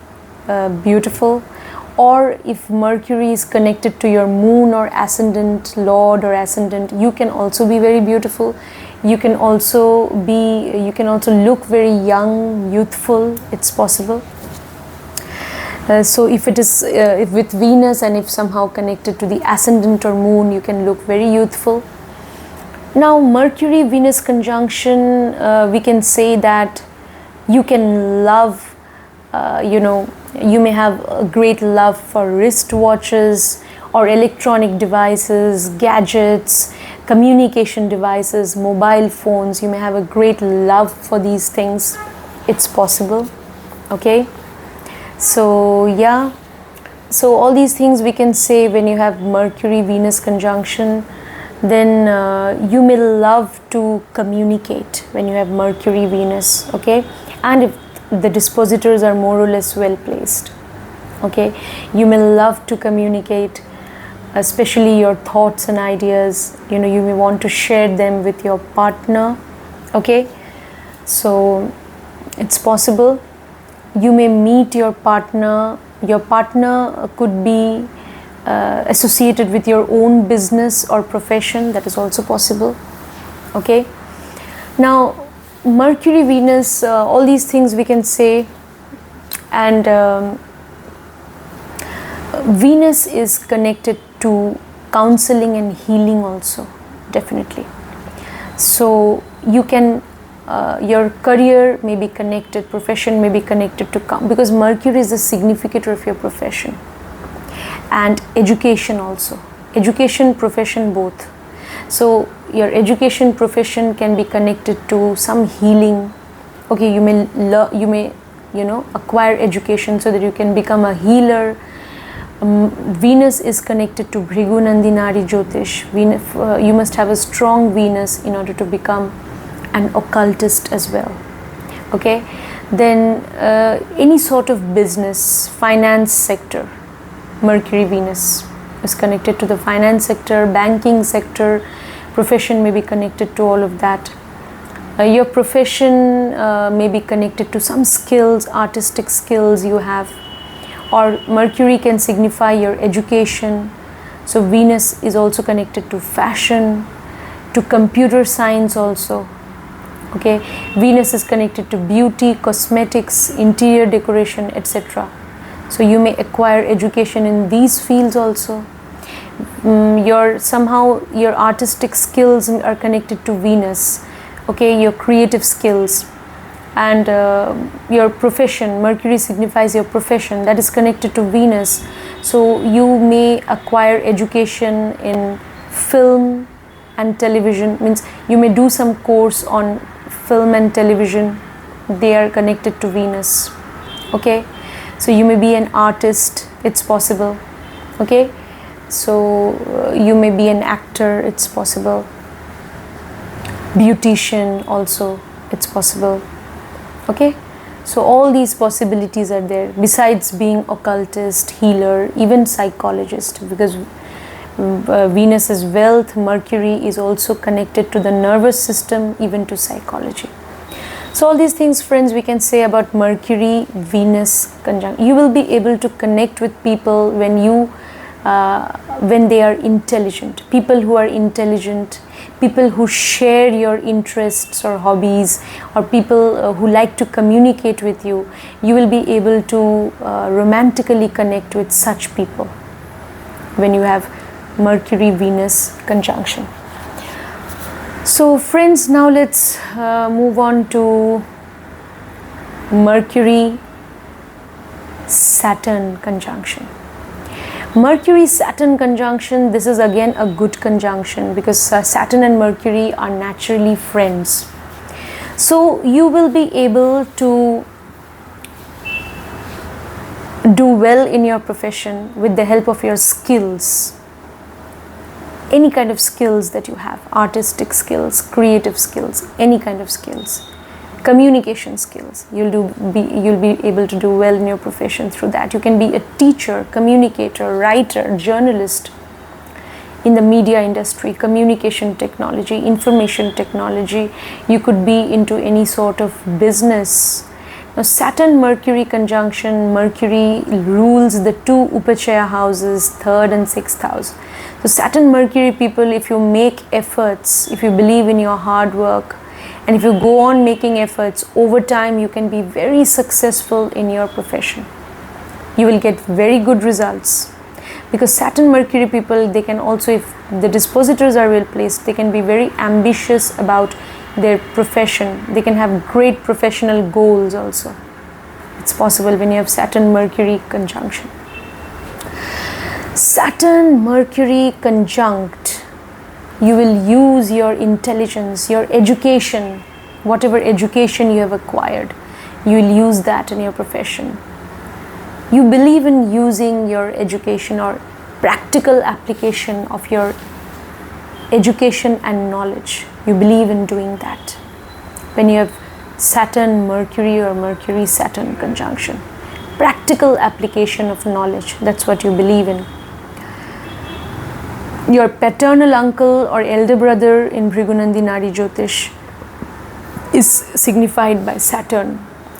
beautiful, or if Mercury is connected to your moon or ascendant lord or ascendant, you can also be very beautiful. You can also look very young, youthful. It's possible. So if it is if with Venus, and if somehow connected to the ascendant or moon, you can look very youthful. Now, Mercury Venus conjunction, we can say that you can love, you may have a great love for wristwatches or electronic devices, gadgets, communication devices, mobile phones. You may have a great love for these things. It's possible. Okay, so yeah, So all these things we can say when you have Mercury Venus conjunction. Then you may love to communicate when you have Mercury Venus, okay, and if the dispositors are more or less well placed, okay, you may love to communicate, especially your thoughts and ideas. You may want to share them with your partner, okay. So it's possible you may meet your partner could be associated with your own business or profession. That is also possible, okay. Now Mercury Venus, all these things we can say. And Venus is connected to counseling and healing also, definitely. So you can your career may be connected, profession may be connected to because Mercury is the significator of your profession. And education also, education, profession, both. So your education profession can be connected to some healing, okay. You may acquire education so that you can become a healer. Venus is connected to Bhrigu Nandinari Jyotish. You must have a strong Venus in order to become an occultist as well, okay. Then any sort of business, finance sector, Mercury Venus is connected to the finance sector, banking sector. Profession may be connected to all of that. Your profession may be connected to some skills, artistic skills you have, or Mercury can signify your education. So Venus is also connected to fashion, to computer science also, okay. Venus is connected to beauty, cosmetics, interior decoration, etc. So you may acquire education in these fields also. Your artistic skills are connected to Venus, okay, your creative skills. And your profession, Mercury signifies your profession, that is connected to Venus. So you may acquire education in film and television, means you may do some course on film and television. They are connected to Venus, okay. So you may be an artist, it's possible, okay. So you may be an actor, it's possible. Beautician also, it's possible, okay. So all these possibilities are there, besides being occultist, healer, even psychologist, because Venus is wealth. Mercury is also connected to the nervous system, even to psychology. So all these things, friends, we can say about Mercury Venus conjunction. You will be able to connect with people when they are intelligent. People who are intelligent, people who share your interests or hobbies, or people who like to communicate with you. You will be able to romantically connect with such people when you have Mercury Venus conjunction. So friends, now let's move on to Mercury Saturn conjunction. Mercury Saturn conjunction, this is again a good conjunction, because Saturn and Mercury are naturally friends. So you will be able to do well in your profession with the help of your skills. Any kind of skills that you have, artistic skills, creative skills, any kind of skills, communication skills, you'll be able to do well in your profession through that. You can be a teacher, communicator, writer, journalist in the media industry, communication technology, information technology. You could be into any sort of business. Now Saturn Mercury conjunction, Mercury rules the two Upachaya houses, 3rd and 6th house. So Saturn Mercury people, if you make efforts, if you believe in your hard work, and if you go on making efforts, over time you can be very successful in your profession. You will get very good results, because Saturn Mercury people, they can also, if the dispositors are well placed, they can be very ambitious about their profession. They can have great professional goals also. It's possible when you have Saturn Mercury conjunction. Saturn Mercury conjunct, you will use your intelligence, your education, whatever education you have acquired, you will use that in your profession. You believe in using your education or practical application of your education and knowledge. You believe in doing that. When you have Saturn Mercury or Mercury Saturn conjunction, practical application of knowledge, that's what you believe in. Your paternal uncle or elder brother in Bhrigunandi Nadi Jyotish is signified by Saturn.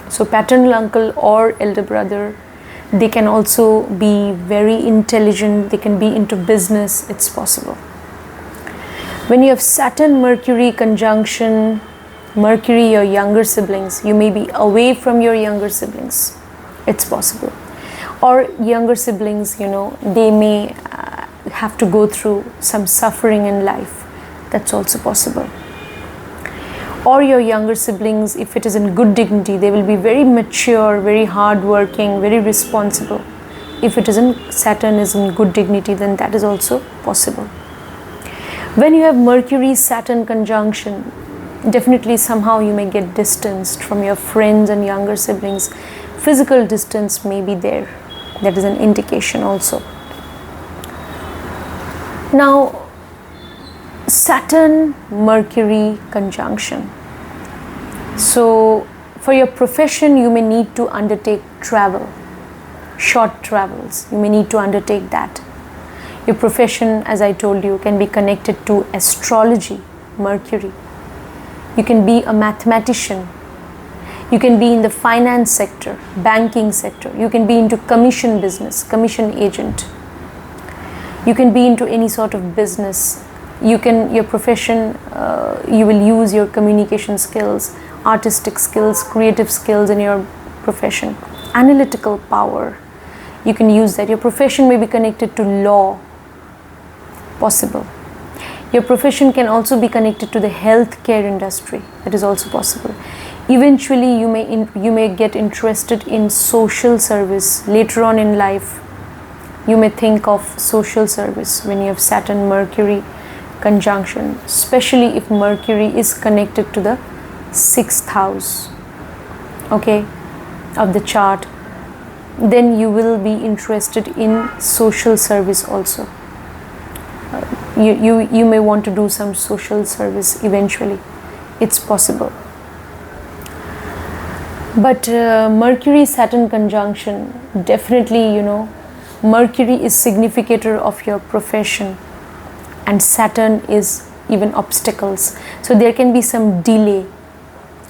So paternal uncle or elder brother, they can also be very intelligent, they can be into business, it's possible. When you have Saturn Mercury conjunction, Mercury, your younger siblings, you may be away from your younger siblings, it's possible. Or younger siblings, they may have to go through some suffering in life, that's also possible. Or your younger siblings, if it is in good dignity, they will be very mature, very hardworking, very responsible. If it is in Saturn is in good dignity, then that is also possible. When you have Mercury Saturn conjunction, definitely somehow you may get distanced from your friends and younger siblings. Physical distance may be there. That is an indication also. Now, Saturn Mercury conjunction. So for your profession, you may need to undertake travel, short travels. You may need to undertake that. Your profession, as I told you, can be connected to astrology, Mercury. You can be a mathematician. You can be in the finance sector, banking sector. You can be into commission business, commission agent. You can be into any sort of business. Your profession, you will use your communication skills, artistic skills, creative skills in your profession. Analytical power, you can use that. Your profession may be connected to law, possible. Your profession can also be connected to the healthcare industry, that is also possible. Eventually, you may get interested in social service. Later on in life, you may think of social service when you have Saturn Mercury conjunction, especially if Mercury is connected to the 6th house, okay, of the chart, then you will be interested in social service also. You may want to do some social service eventually, it's possible. But Mercury Saturn conjunction, definitely, Mercury is significator of your profession and Saturn is even obstacles. So there can be some delay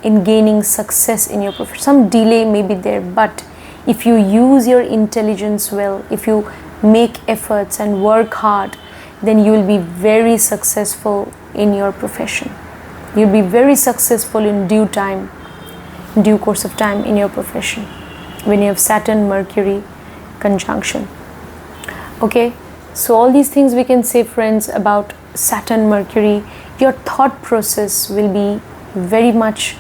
in gaining success in your profession. Some delay may be there, but if you use your intelligence well, if you make efforts and work hard, then you will be very successful in your profession. You'll be very successful in due course of time in your profession when you have Saturn Mercury conjunction. Okay, so all these things we can say, friends, about Saturn Mercury. Your thought process will be very much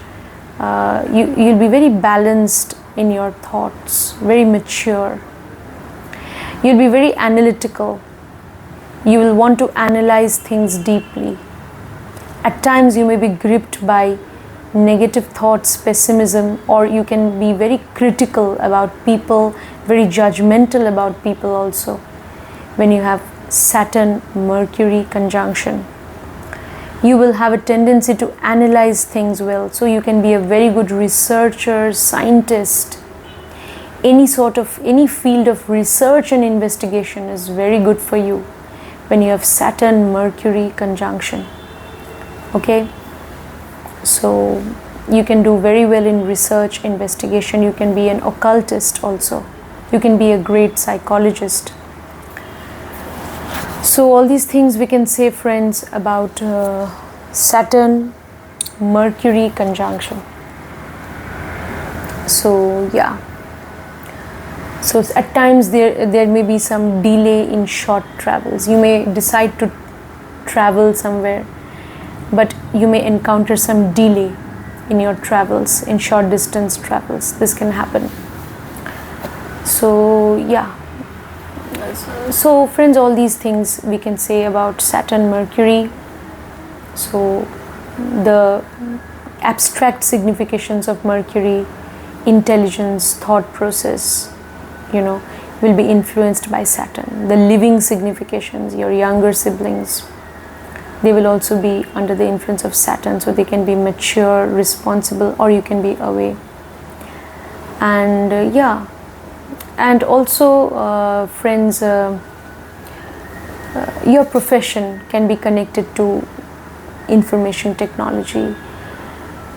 you'll be very balanced in your thoughts, very mature. You'll be very analytical. You will want to analyze things deeply. At times you may be gripped by negative thoughts, pessimism, or you can be very critical about people, very judgmental about people also when you have Saturn Mercury conjunction. You will have a tendency to analyze things well, so you can be a very good researcher, scientist. Any field of research and investigation is very good for you when you have Saturn Mercury conjunction. Okay, so you can do very well in research, investigation. You can be an occultist also. You can be a great psychologist. So all these things we can say, friends, about Saturn Mercury conjunction. So yeah, so at times there may be some delay in short travels. You may decide to travel somewhere, but you may encounter some delay in your travels, in short distance travels. This can happen. So yeah, so friends, all these things we can say about Saturn Mercury. So the abstract significations of Mercury: intelligence, thought process, will be influenced by Saturn. The living significations, your younger siblings, they will also be under the influence of Saturn, so they can be mature, responsible, or you can be away. And and also friends, your profession can be connected to information technology.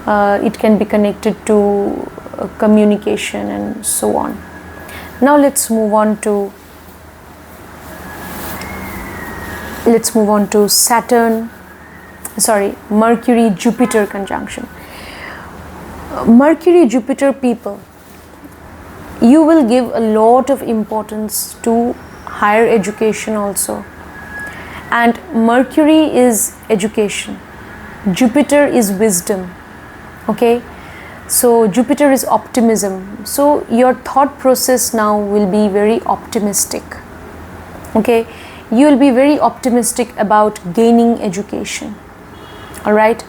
It can be connected to communication and so on. Now let's move on to Mercury Jupiter conjunction. Mercury Jupiter people, you will give a lot of importance to higher education also. And Mercury is education, Jupiter is wisdom. Okay, so Jupiter is optimism. So your thought process now will be very optimistic. Okay, you will be very optimistic about gaining education. All right,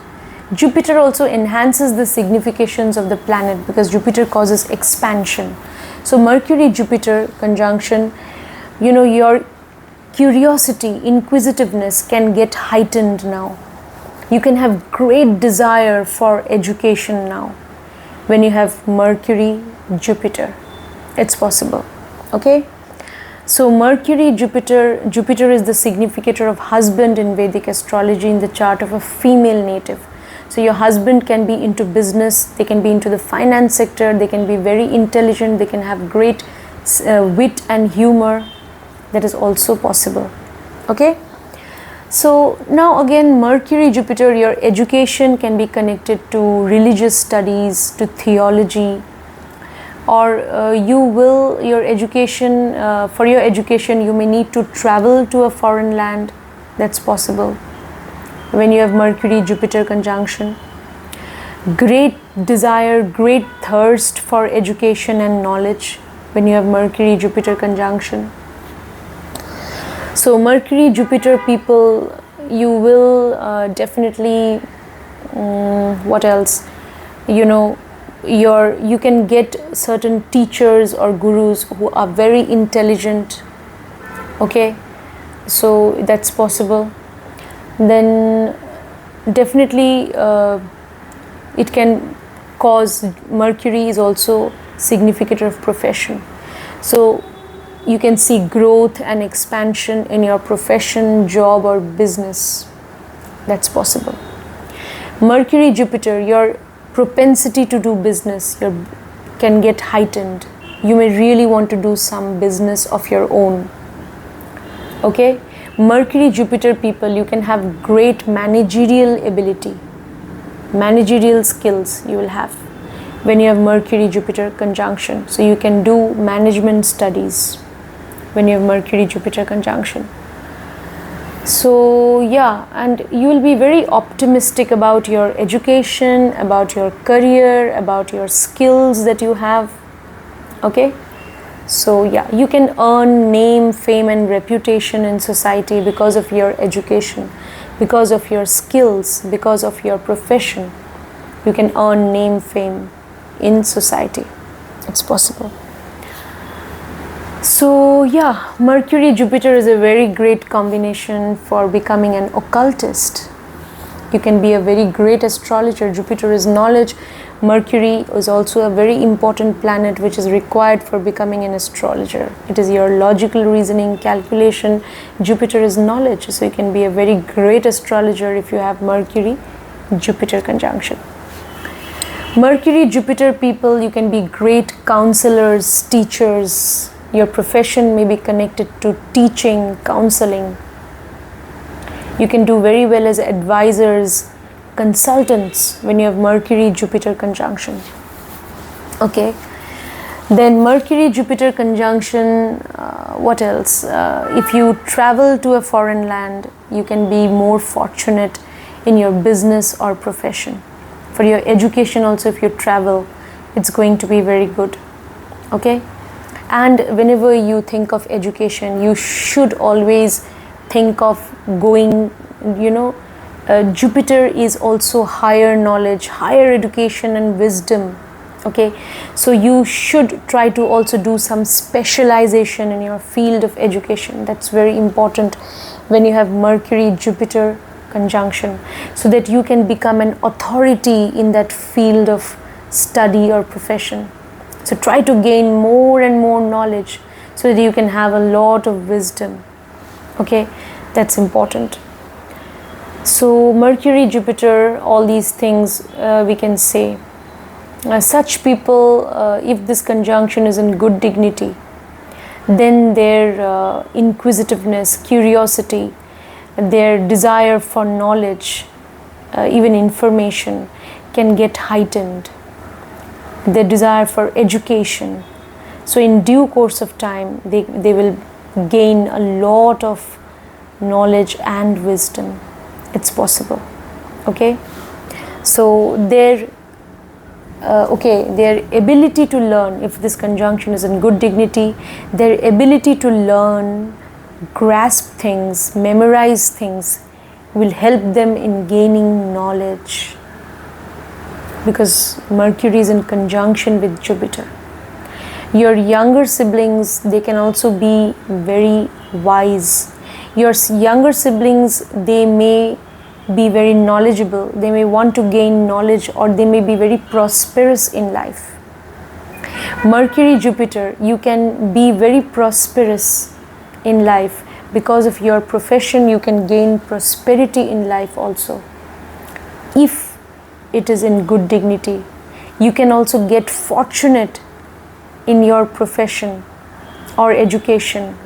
Jupiter also enhances the significations of the planet because Jupiter causes expansion. So Mercury Jupiter conjunction, your curiosity, inquisitiveness can get heightened now. You can have great desire for education now when you have Mercury Jupiter. It's possible. Okay, so Mercury Jupiter is the significator of husband in Vedic astrology in the chart of a female native. So your husband can be into business, they can be into the finance sector, they can be very intelligent, they can have great wit and humor. That is also possible. Okay, so now again, Mercury Jupiter, your education can be connected to religious studies, to theology, or for your education you may need to travel to a foreign land. That's possible when you have Mercury Jupiter conjunction. Great desire, great thirst for education and knowledge when you have Mercury Jupiter conjunction. So Mercury Jupiter people, you will definitely what else, you can get certain teachers or gurus who are very intelligent. Okay, so that's possible. Then definitely it can cause, Mercury is also significator of profession. So you can see growth and expansion in your profession, job or business. That's possible. Mercury Jupiter, your propensity to do business can get heightened. You may really want to do some business of your own. Okay, Mercury Jupiter people, you can have great managerial ability, managerial skills you will have when you have Mercury Jupiter conjunction. So you can do management studies when you have Mercury Jupiter conjunction. So and you will be very optimistic about your education, about your career, about your skills that you have. Okay, so you can earn name, fame and reputation in society because of your education, because of your skills, because of your profession. You can earn name, fame in society. It's possible. So Mercury Jupiter is a very great combination for becoming an occultist. You can be a very great astrologer. Jupiter is knowledge. Mercury is also a very important planet which is required for becoming an astrologer. It is your logical reasoning, calculation. Jupiter is knowledge, so you can be a very great astrologer if you have Mercury Jupiter conjunction. Mercury Jupiter people, you can be great counselors, teachers. Your profession may be connected to teaching, counseling. You can do very well as advisors, consultants when you have Mercury Jupiter conjunction. Okay, then Mercury Jupiter conjunction, what else? If you travel to a foreign land, you can be more fortunate in your business or profession. For your education also, if you travel, it's going to be very good. Okay, and whenever you think of education, you should always think of going, Jupiter is also higher knowledge, higher education and wisdom. Okay, so you should try to also do some specialization in your field of education. That's very important when you have Mercury Jupiter conjunction, so that you can become an authority in that field of study or profession. So try to gain more and more knowledge so that you can have a lot of wisdom. Okay, that's important. So Mercury, Jupiter, all these things we can say. Such people, if this conjunction is in good dignity, then their inquisitiveness, curiosity, their desire for knowledge, even information, can get heightened. Their desire for education. So in due course of time, they will gain a lot of knowledge and wisdom. It's possible. Okay, so their ability to learn, if this conjunction is in good dignity, their ability to learn, grasp things, memorize things, will help them in gaining knowledge, because Mercury is in conjunction with Jupiter. Your younger siblings, they can also be very wise. Your younger siblings, they may be very knowledgeable, they may want to gain knowledge, or they may be very prosperous in life. Mercury, Jupiter, you can be very prosperous in life. Because of your profession, you can gain prosperity in life also, if it is in good dignity. You can also get fortunate in your profession or education,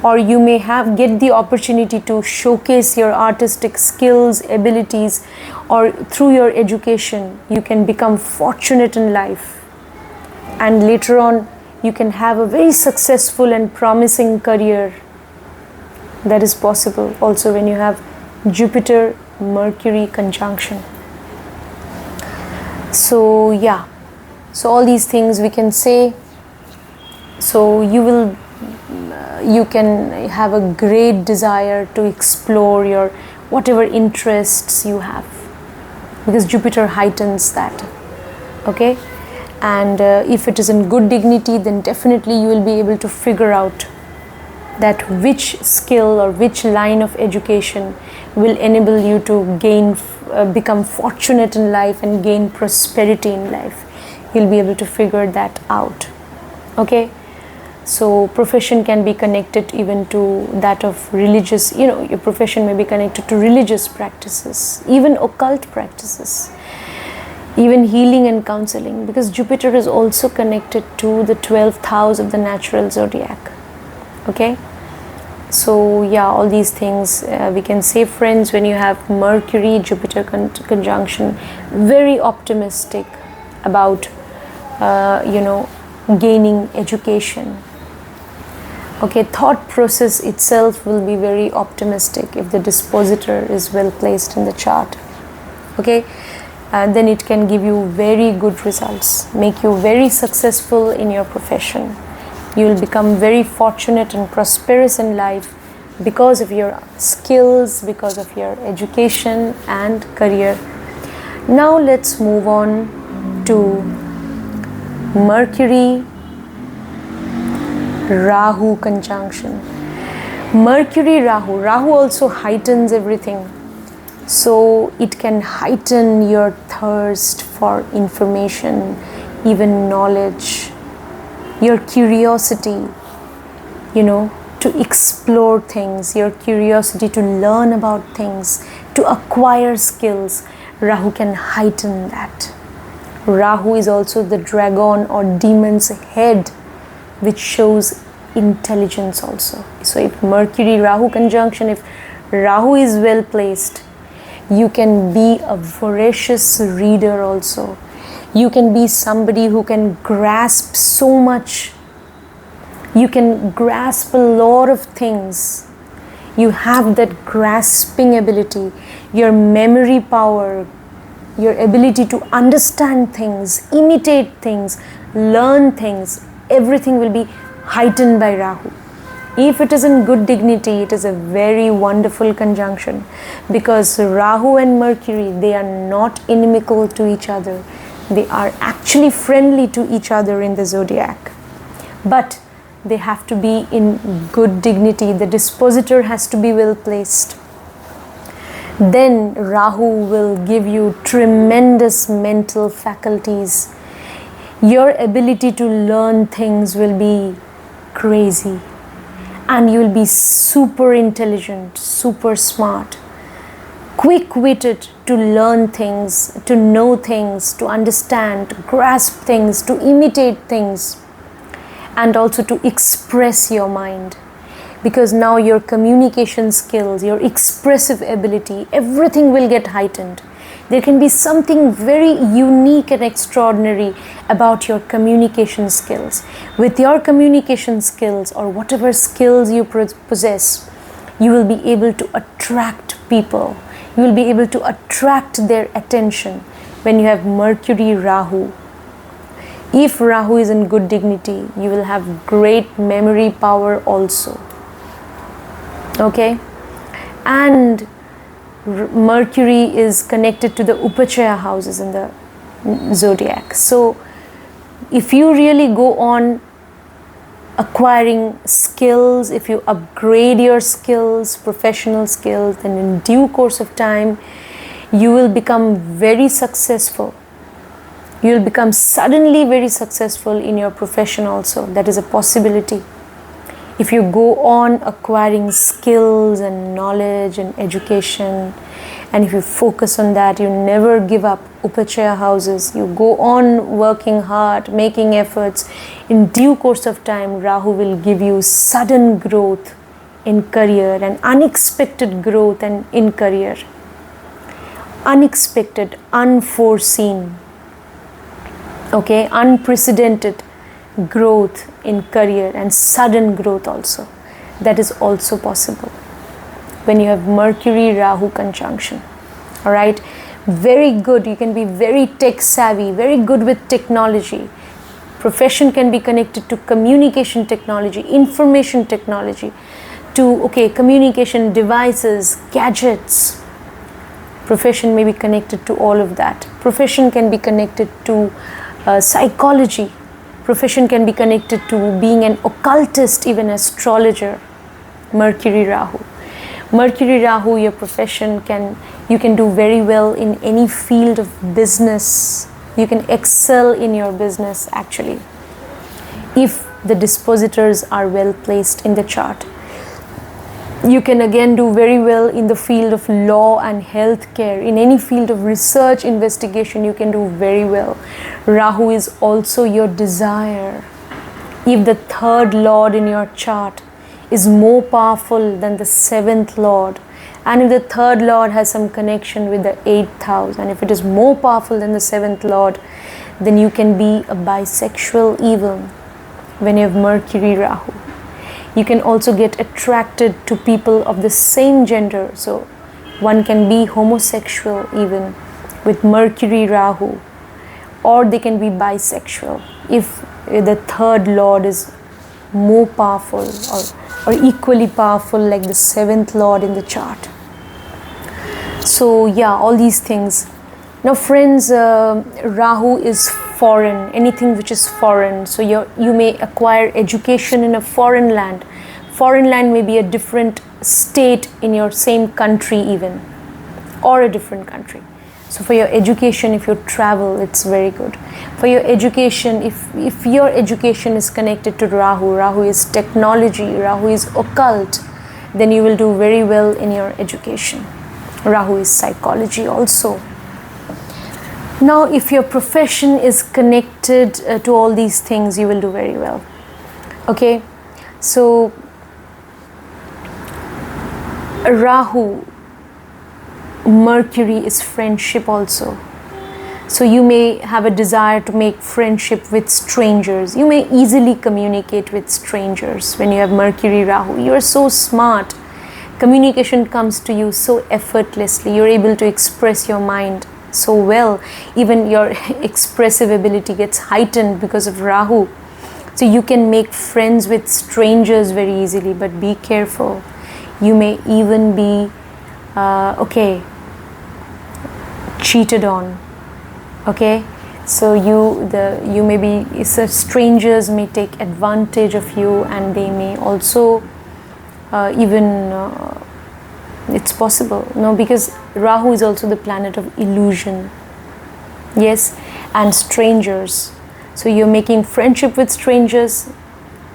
or you may get the opportunity to showcase your artistic skills, abilities, or through your education you can become fortunate in life, and later on you can have a very successful and promising career. That is possible also when you have Jupiter Mercury conjunction. So yeah, so all these things we can say. So you can have a great desire to explore your whatever interests you have, because Jupiter heightens that. Okay, and if it is in good dignity, then definitely you will be able to figure out that which skill or which line of education will enable you to become fortunate in life and gain prosperity in life. You'll be able to figure that out. Okay, so profession can be connected even to that of religious, your profession may be connected to religious practices, even occult practices, even healing and counseling, because Jupiter is also connected to the 12th house of the natural zodiac. Okay, so yeah, all these things we can say, friends, when you have Mercury Jupiter conjunction, very optimistic about gaining education. Okay, thought process itself will be very optimistic if the dispositor is well placed in the chart. Okay, then it can give you very good results, make you very successful in your profession. You will become very fortunate and prosperous in life because of your skills, because of your education and career. Now let's move on to Mercury Rahu conjunction. Mercury Rahu also heightens everything. So it can heighten your thirst for information, even knowledge, your curiosity, to explore things, your curiosity to learn about things, to acquire skills. Rahu can heighten that. Rahu is also the dragon or demon's head, which shows intelligence also. So if Mercury Rahu conjunction, if Rahu is well placed, you can be a voracious reader also. You can be somebody who can grasp so much. You can grasp a lot of things. You have that grasping ability, your memory power, your ability to understand things, imitate things, learn things, everything will be heightened by Rahu. If it is in good dignity, it is a very wonderful conjunction, because Rahu and Mercury, they are not inimical to each other. They are actually friendly to each other in the zodiac, but they have to be in good dignity. The dispositor has to be well placed. Then Rahu will give you tremendous mental faculties. Your ability to learn things will be crazy, and you will be super intelligent, super smart, quick-witted to learn things, to know things, to understand, to grasp things, to imitate things, and also to express your mind. Because now your communication skills, your expressive ability, everything will get heightened. There can be something very unique and extraordinary about your communication skills. With your communication skills, or whatever skills you possess, you will be able to attract people. You will be able to attract their attention when you have Mercury Rahu. If Rahu is in good dignity, you will have great memory power also. Okay? And Mercury is connected to the Upachaya houses in the zodiac. So if you really go on acquiring skills, if you upgrade your skills, professional skills, then in due course of time, you will become very successful. You will become suddenly very successful in your profession also. That is a possibility. If you go on acquiring skills and knowledge and education, and if you focus on that, you never give up Upachaya houses, you go on working hard, making efforts, in due course of time, Rahu will give you sudden growth in career and unexpected growth and in career. Unexpected, unforeseen, okay, unprecedented growth in career and sudden growth also. That is also possible when you have Mercury Rahu conjunction. All right, very good. You can be very tech savvy, very good with technology. Profession can be connected to communication technology, information technology, to communication devices, gadgets. Profession may be connected to all of that. Profession can be connected to psychology. Profession can be connected to being an occultist, even astrologer. Mercury Rahu. Mercury Rahu, your profession you can do very well in any field of business. You can excel in your business actually, if the dispositors are well placed in the chart. You can again do very well in the field of law and healthcare. In any field of research, investigation, you can do very well. Rahu is also your desire. If the third lord in your chart is more powerful than the seventh lord, and if the third lord has some connection with the 8th house, and if it is more powerful than the seventh lord, then you can be a bisexual even when you have Mercury Rahu. You can also get attracted to people of the same gender. So one can be homosexual even with Mercury Rahu, or they can be bisexual if the third lord is more powerful or equally powerful like the seventh lord in the chart. So yeah, all these things. Now friends, Rahu is foreign, anything which is foreign. So you may acquire education in a foreign land. Foreign land may be a different state in your same country even, or a different country. So for your education, if you travel, it's very good. For your education, if your education is connected to Rahu, Rahu is technology, Rahu is occult, then you will do very well in your education. Rahu is psychology also. Now, if your profession is connected to all these things, you will do very well. Okay, so Rahu, Mercury is friendship also. So you may have a desire to make friendship with strangers. You may easily communicate with strangers when you have Mercury Rahu. You are so smart. Communication comes to you so effortlessly. You're able to express your mind so well. Even your expressive ability gets heightened because of Rahu. So you can make friends with strangers very easily, but be careful. You may even be cheated on. Okay, So you may be, strangers may take advantage of you, and they may also it's possible, no, because Rahu is also the planet of illusion, yes, and strangers. So you're making friendship with strangers,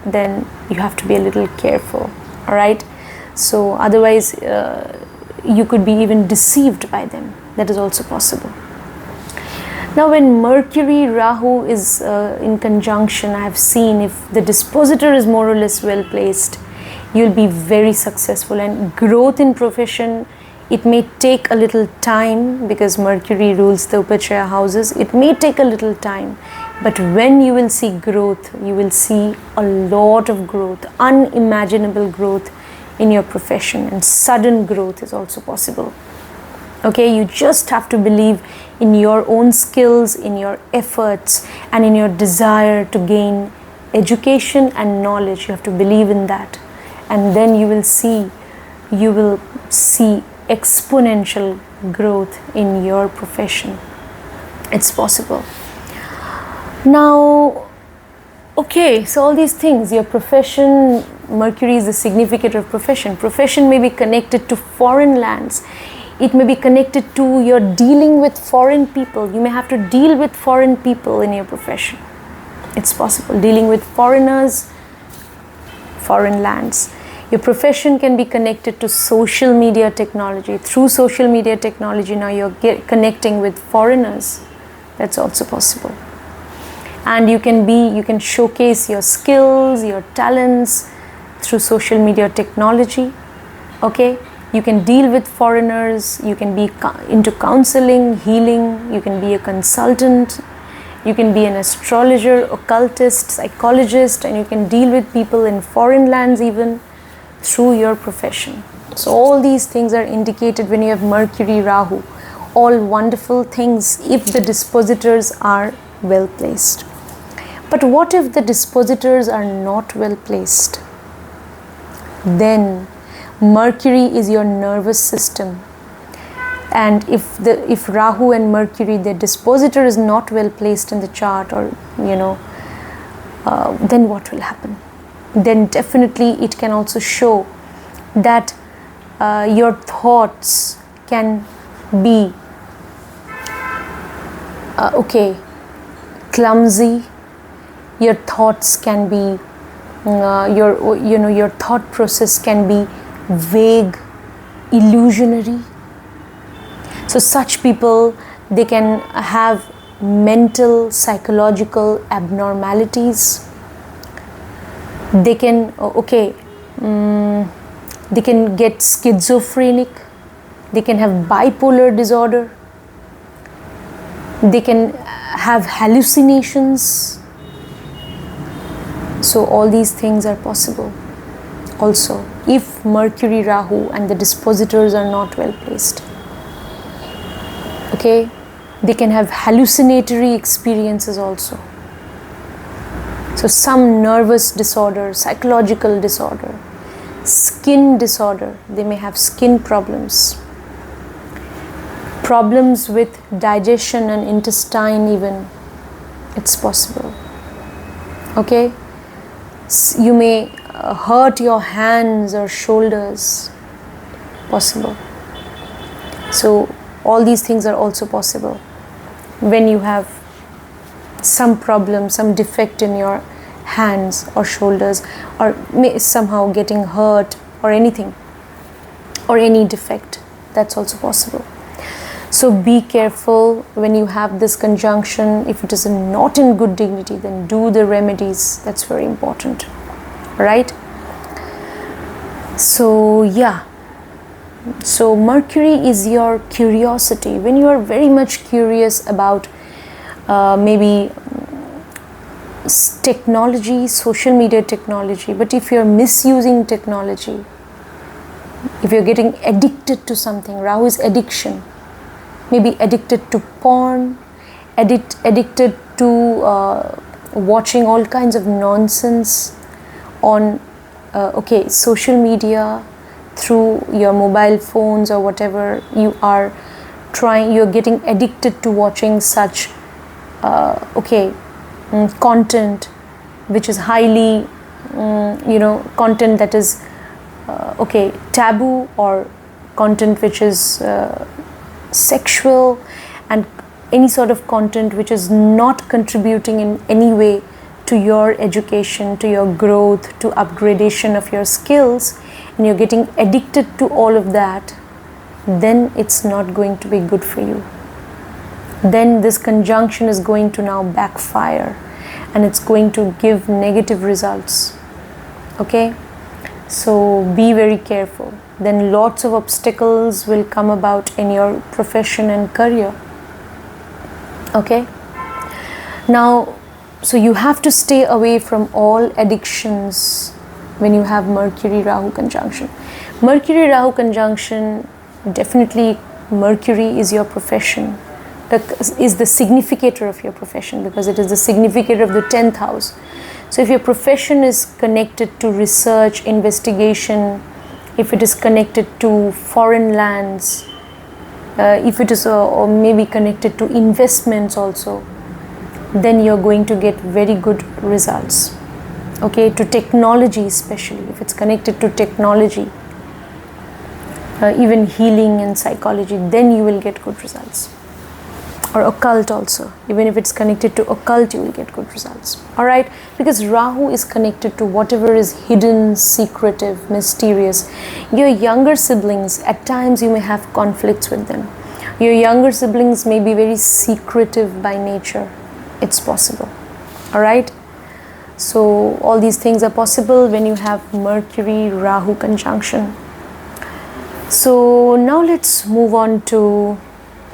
then you have to be a little careful, all right? So otherwise you could be even deceived by them. That is also possible. Now when Mercury Rahu is in conjunction, I have seen if the dispositor is more or less well placed, you'll be very successful. And growth in profession, it may take a little time, because Mercury rules the Upachaya houses. It may take a little time, but when you will see growth, you will see a lot of growth, unimaginable growth in your profession, and sudden growth is also possible. Okay, you just have to believe in your own skills, in your efforts, and in your desire to gain education and knowledge. You have to believe in that, and then you will see exponential growth in your profession. It's possible. Now, okay, so all these things, your profession, Mercury is the significant of profession. Profession may be connected to foreign lands. It may be connected to your dealing with foreign people. You may have to deal with foreign people in your profession. It's possible. Dealing with foreigners, foreign lands. Your profession can be connected to social media technology. Through social media technology, now you're connecting with foreigners. That's also possible. And you can showcase your skills, your talents through social media technology. Okay, you can deal with foreigners. You can be into counseling, healing. You can be a consultant. You can be an astrologer, occultist, psychologist, and you can deal with people in foreign lands even through your profession. So all these things are indicated when you have Mercury Rahu. All wonderful things if the dispositors are well placed. But what if the dispositors are not well placed? Then Mercury is your nervous system, and if Rahu and Mercury, the dispositor is not well placed in the chart, or then what will happen? Then definitely it can also show that your thoughts can be clumsy. Your thoughts can be your thought process can be vague, illusionary. So such people, they can have mental, psychological abnormalities. They can they can get schizophrenic. They can have bipolar disorder. They can have hallucinations. So all these things are possible also if Mercury Rahu and the dispositors are not well placed. Okay, they can have hallucinatory experiences also. So some nervous disorder, psychological disorder, skin disorder, they may have skin problems, problems with digestion and intestine even, it's possible. Okay, you may hurt your hands or shoulders, possible. So all these things are also possible when you have some problem, some defect in your hands or shoulders, or somehow getting hurt or anything, or any defect, that's also possible. So be careful when you have this conjunction. If it is not in good dignity, then do the remedies. That's very important, right? So yeah, so Mercury is your curiosity. When you are very much curious about maybe technology, social media technology, but if you're misusing technology, if you're getting addicted to something, Rahu is addiction, maybe addicted to porn, addicted to watching all kinds of nonsense on social media, through your mobile phones or whatever you are trying, you're getting addicted to watching such content which is highly, content that is taboo, or content which is sexual, and any sort of content which is not contributing in any way to your education, to your growth, to upgradation of your skills, and you're getting addicted to all of that, then it's not going to be good for you. Then this conjunction is going to now backfire, and it's going to give negative results. Okay, so be very careful. Then lots of obstacles will come about in your profession and career. Okay, now, so you have to stay away from all addictions when you have Mercury Rahu conjunction. Mercury Rahu conjunction, definitely Mercury is your profession, is the significator of your profession, because it is the significator of the 10th house. So if your profession is connected to research, investigation, if it is connected to foreign lands, if it is or maybe connected to investments also, then you're going to get very good results. Okay, to technology especially, if it's connected to technology, even healing and psychology, then you will get good results. Or occult also, even if it's connected to occult, you will get good results. Alright, because Rahu is connected to whatever is hidden, secretive, mysterious. Your younger siblings, at times you may have conflicts with them. Your younger siblings may be very secretive by nature. It's possible. Alright, so all these things are possible when you have Mercury Rahu conjunction. So now let's move on to,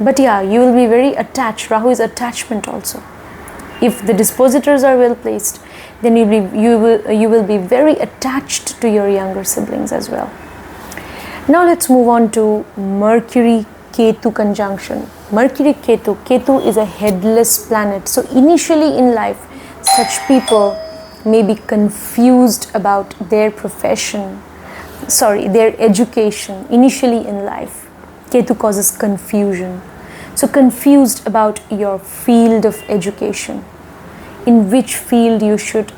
but yeah, you will be very attached. Rahu is attachment also. If the dispositors are well placed, then you will be very attached to your younger siblings as well. Now let's move on to Mercury Ketu conjunction. Mercury Ketu. Ketu is a headless planet. So initially in life, such people may be confused about their profession, their education. Initially in life, Ketu causes confusion. So confused about your field of education, in which field you should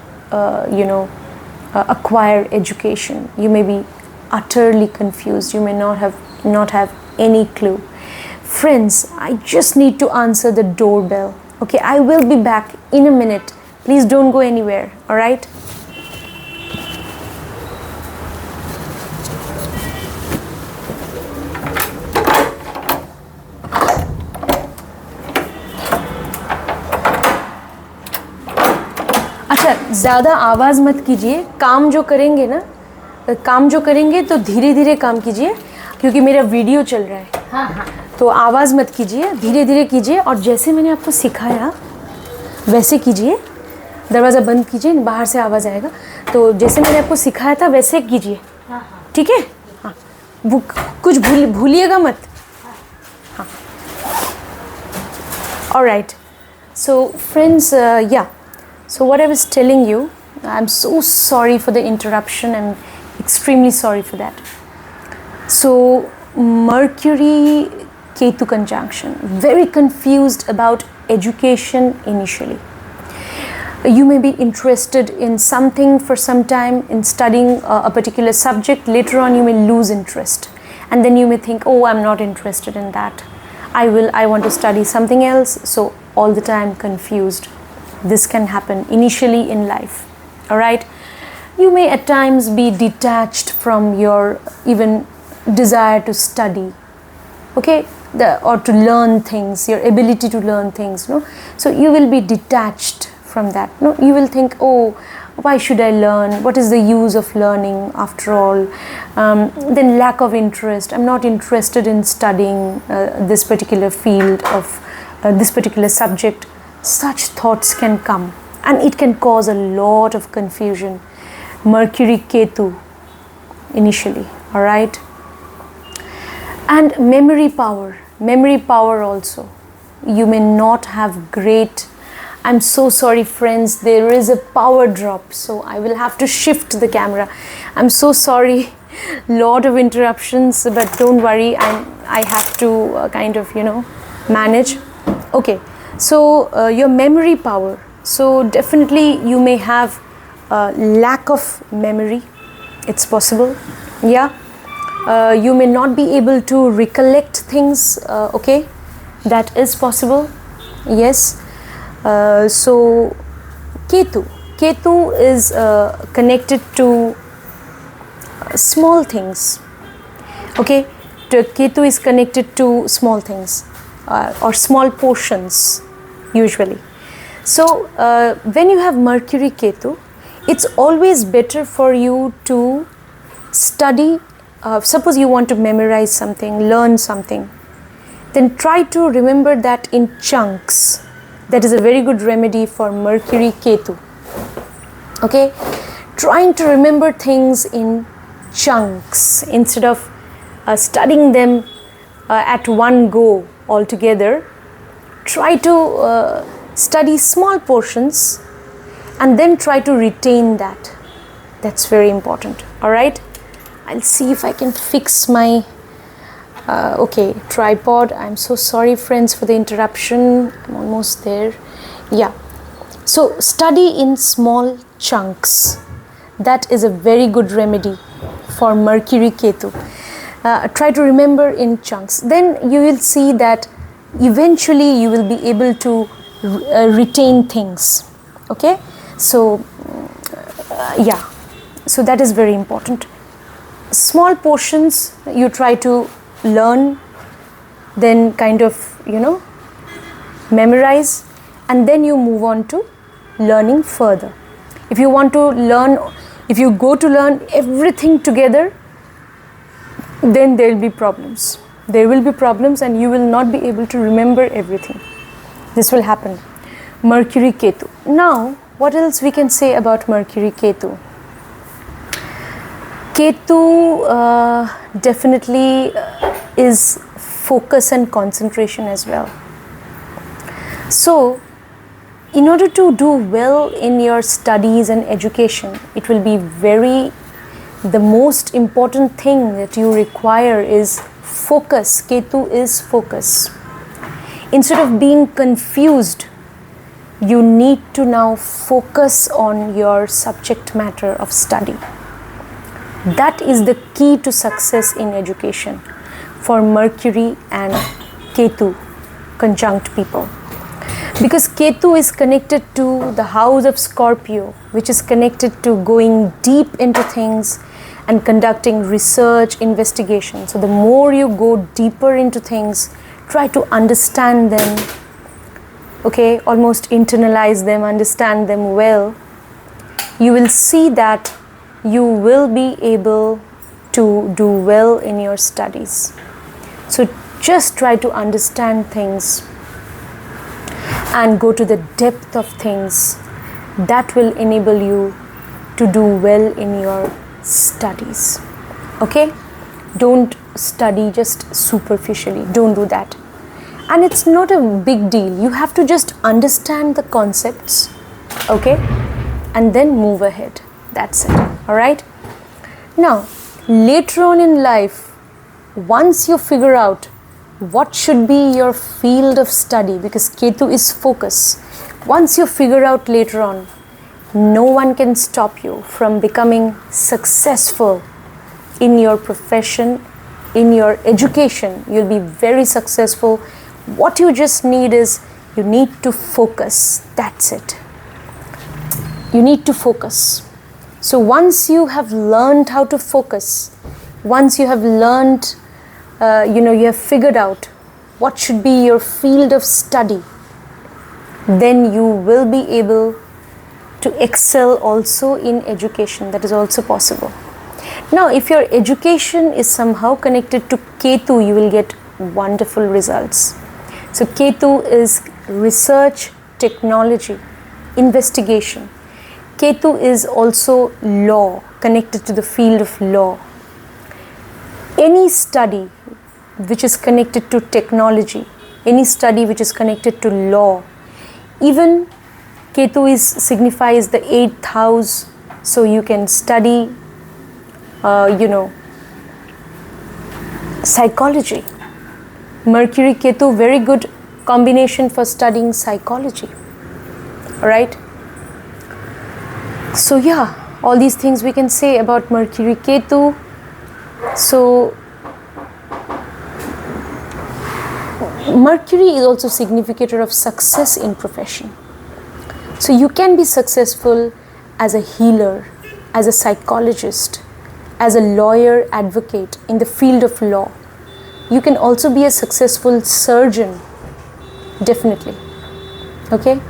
acquire education. You may be utterly confused. You may not have any clue. Friends, I just need to answer the doorbell. Okay, I will be back in a minute. Please don't go anywhere. All right. ज़्यादा आवाज़ मत कीजिए. काम जो करेंगे तो धीरे धीरे काम कीजिए, क्योंकि मेरा वीडियो चल रहा है. हाँ. तो आवाज़ मत कीजिए, धीरे धीरे कीजिए, और जैसे मैंने आपको सिखाया वैसे कीजिए. दरवाज़ा बंद कीजिए, बाहर से आवाज़ आएगा. तो जैसे मैंने आपको सिखाया था वैसे कीजिए. ठीक है. हाँ, कुछ भूलिएगा मत. हाँ. Alright. So friends, So what I was telling you, I'm so sorry for the interruption. I'm extremely sorry for that. So Mercury Ketu conjunction, very confused about education initially. You may be interested in something for some time, in studying a particular subject. Later on you may lose interest, and then you may think, oh, I'm not interested in that. I want to study something else. So all the time confused. This can happen initially in life. All right. You may at times be detached from your even desire to study. Okay, or to learn things, your ability to learn things. No, so you will be detached from that. No, you will think, oh, why should I learn? What is the use of learning after all? Then lack of interest. I'm not interested in studying this particular field of this particular subject. Such thoughts can come, and it can cause a lot of confusion. Mercury Ketu initially. All right. And memory power also. You may not have great. I'm so sorry, friends, there is a power drop, so I will have to shift the camera. I'm so sorry, lot of interruptions, but don't worry, I have to kind of manage. Okay, So your memory power, so definitely you may have lack of memory, it's possible. Yeah, you may not be able to recollect things, okay, that is possible. Yes. So Ketu is connected to small things. Okay, Ketu is connected to small things or small portions usually. So when you have Mercury Ketu, it's always better for you to study. Suppose you want to memorize something, learn something, then try to remember that in chunks. That is a very good remedy for Mercury Ketu. Okay, trying to remember things in chunks instead of studying them at one go altogether. Try to study small portions and then try to retain that. That's very important. All right, I'll see if I can fix my okay, tripod. I'm so sorry friends for the interruption. I'm almost there. Yeah, so study in small chunks. That is a very good remedy for Mercury Ketu. Try to remember in chunks. Then you will see that eventually you will be able to retain things. Okay, so yeah, so that is very important. Small portions you try to learn, then kind of memorize, and then you move on to learning further. If you want to learn, if you go to learn everything together, then there will be problems. There will be problems and you will not be able to remember everything. This will happen. Mercury Ketu. Now, what else we can say about Mercury Ketu? Ketu definitely is focus and concentration as well. So, in order to do well in your studies and education, it will be the most important thing that you require is focus. Ketu is focus. Instead of being confused, you need to now focus on your subject matter of study. That is the key to success in education for Mercury and Ketu conjunct people. Because Ketu is connected to the house of Scorpio, which is connected to going deep into things and conducting research, investigation. So the more you go deeper into things, try to understand them, okay, almost internalize them, understand them well, you will see that you will be able to do well in your studies. So just try to understand things and go to the depth of things. That will enable you to do well in your studies. Okay? Don't study just superficially. Don't do that. And it's not a big deal. You have to just understand the concepts, okay? And then move ahead. That's it. All right? Now, later on in life, once you figure out what should be your field of study, because Ketu is focus, once you figure out later on, no one can stop you from becoming successful in your profession, in your education. You'll be very successful. What you just need is, you need to focus. That's it. You need to focus. So once you have learned how to focus, once you have learned, you have figured out what should be your field of study, then you will be able to excel also in education. That is also possible. Now, if your education is somehow connected to Ketu, you will get wonderful results. So Ketu is research, technology, investigation. Ketu is also law, connected to the field of law. Any study which is connected to technology, any study which is connected to law, even Ketu signifies the 8th house, so you can study, psychology. Mercury Ketu, very good combination for studying psychology. Alright? So yeah, all these things we can say about Mercury Ketu. So Mercury is also significator of success in profession. So you can be successful as a healer, as a psychologist, as a lawyer advocate in the field of law. You can also be a successful surgeon, definitely. Okay?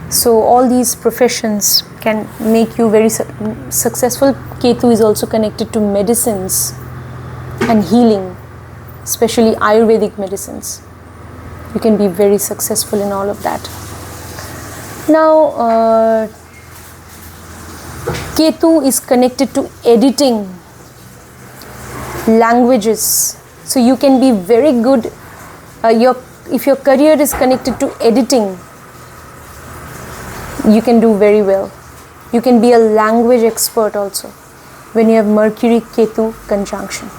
So all these professions can make you very successful. Ketu is also connected to medicines and healing, especially Ayurvedic medicines. You can be very successful in all of that. Now, Ketu is connected to editing languages. So you can be very good, if your career is connected to editing, you can do very well. You can be a language expert also when you have Mercury Ketu conjunction.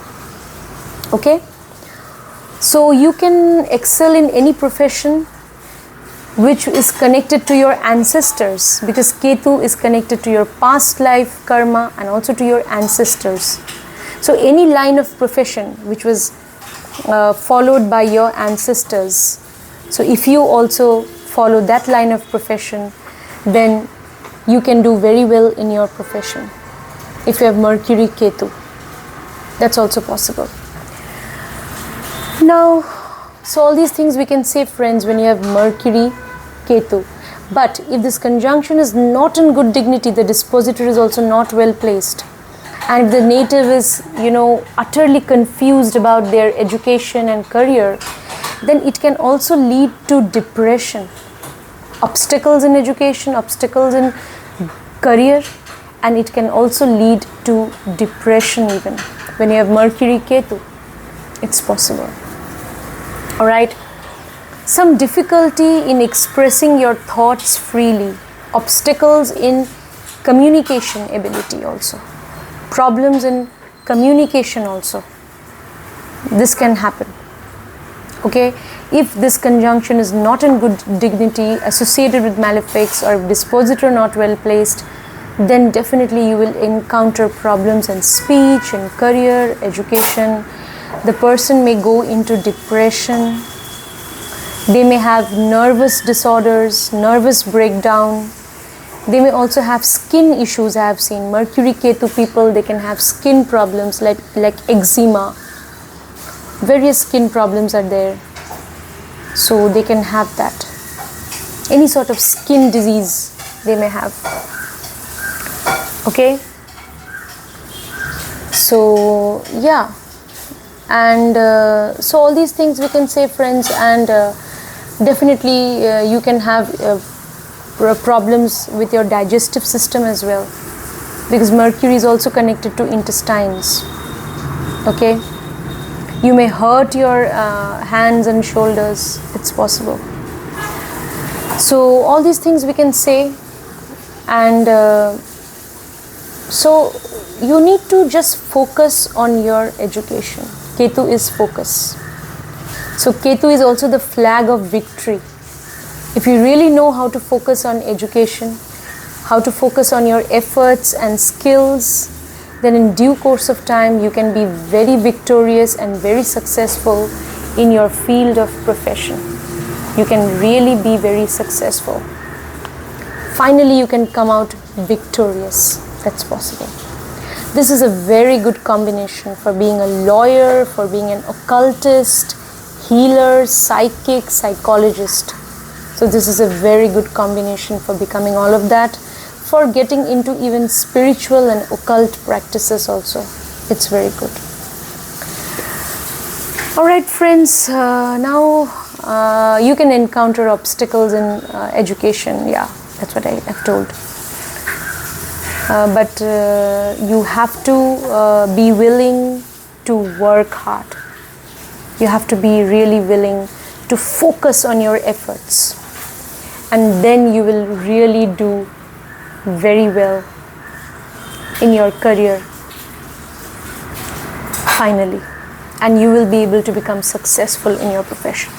Okay? So you can excel in any profession which is connected to your ancestors, because Ketu is connected to your past life karma and also to your ancestors. So any line of profession which was followed by your ancestors, so if you also follow that line of profession, then you can do very well in your profession. If you have Mercury Ketu, that's also possible. Now, so all these things we can say, friends, when you have Mercury Ketu. But if this conjunction is not in good dignity, the dispositor is also not well placed, and if the native is, utterly confused about their education and career, then it can also lead to depression, obstacles in education, obstacles in career, and it can also lead to depression even. When you have Mercury Ketu, it's possible. Alright? Some difficulty in expressing your thoughts freely, obstacles in communication ability also, problems in communication also. This can happen. Okay? If this conjunction is not in good dignity, associated with malefics, or dispositor not well placed, then definitely you will encounter problems in speech, in career, education. The person may go into depression. They may have nervous disorders, nervous breakdown. They may also have skin issues. I have seen Mercury Ketu people, they can have skin problems like eczema. Various skin problems are there. So they can have that. Any sort of skin disease they may have. Okay? So, yeah. And so all these things we can say, friends, and definitely you can have problems with your digestive system as well, because Mercury is also connected to intestines. Okay? You may hurt your hands and shoulders. It's possible. So all these things we can say, and so you need to just focus on your education. Ketu is focus. So Ketu is also the flag of victory. If you really know how to focus on education, how to focus on your efforts and skills, then in due course of time you can be very victorious and very successful in your field of profession. You can really be very successful. Finally, you can come out victorious. That's possible. This is a very good combination for being a lawyer, for being an occultist, healer, psychic, psychologist. So this is a very good combination for becoming all of that, for getting into even spiritual and occult practices also. It's very good. Alright, friends, now you can encounter obstacles in education. Yeah, that's what I have told. But you have to be willing to work hard. You have to be really willing to focus on your efforts, and then you will really do very well in your career finally, and you will be able to become successful in your profession.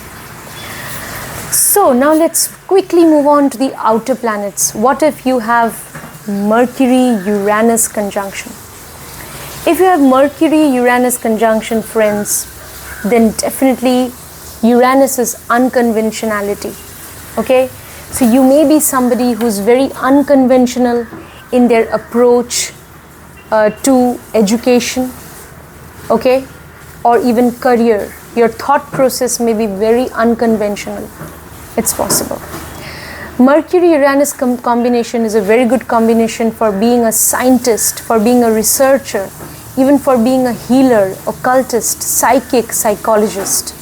So now let's quickly move on to the outer planets. What if you have Mercury-Uranus conjunction? If you have Mercury-Uranus conjunction, friends, then definitely Uranus is unconventionality. Okay? So you may be somebody who's very unconventional in their approach to education, okay, or even career. Your thought process may be very unconventional. It's possible. Mercury-Uranus combination is a very good combination for being a scientist, for being a researcher, even for being a healer, occultist, psychic, psychologist.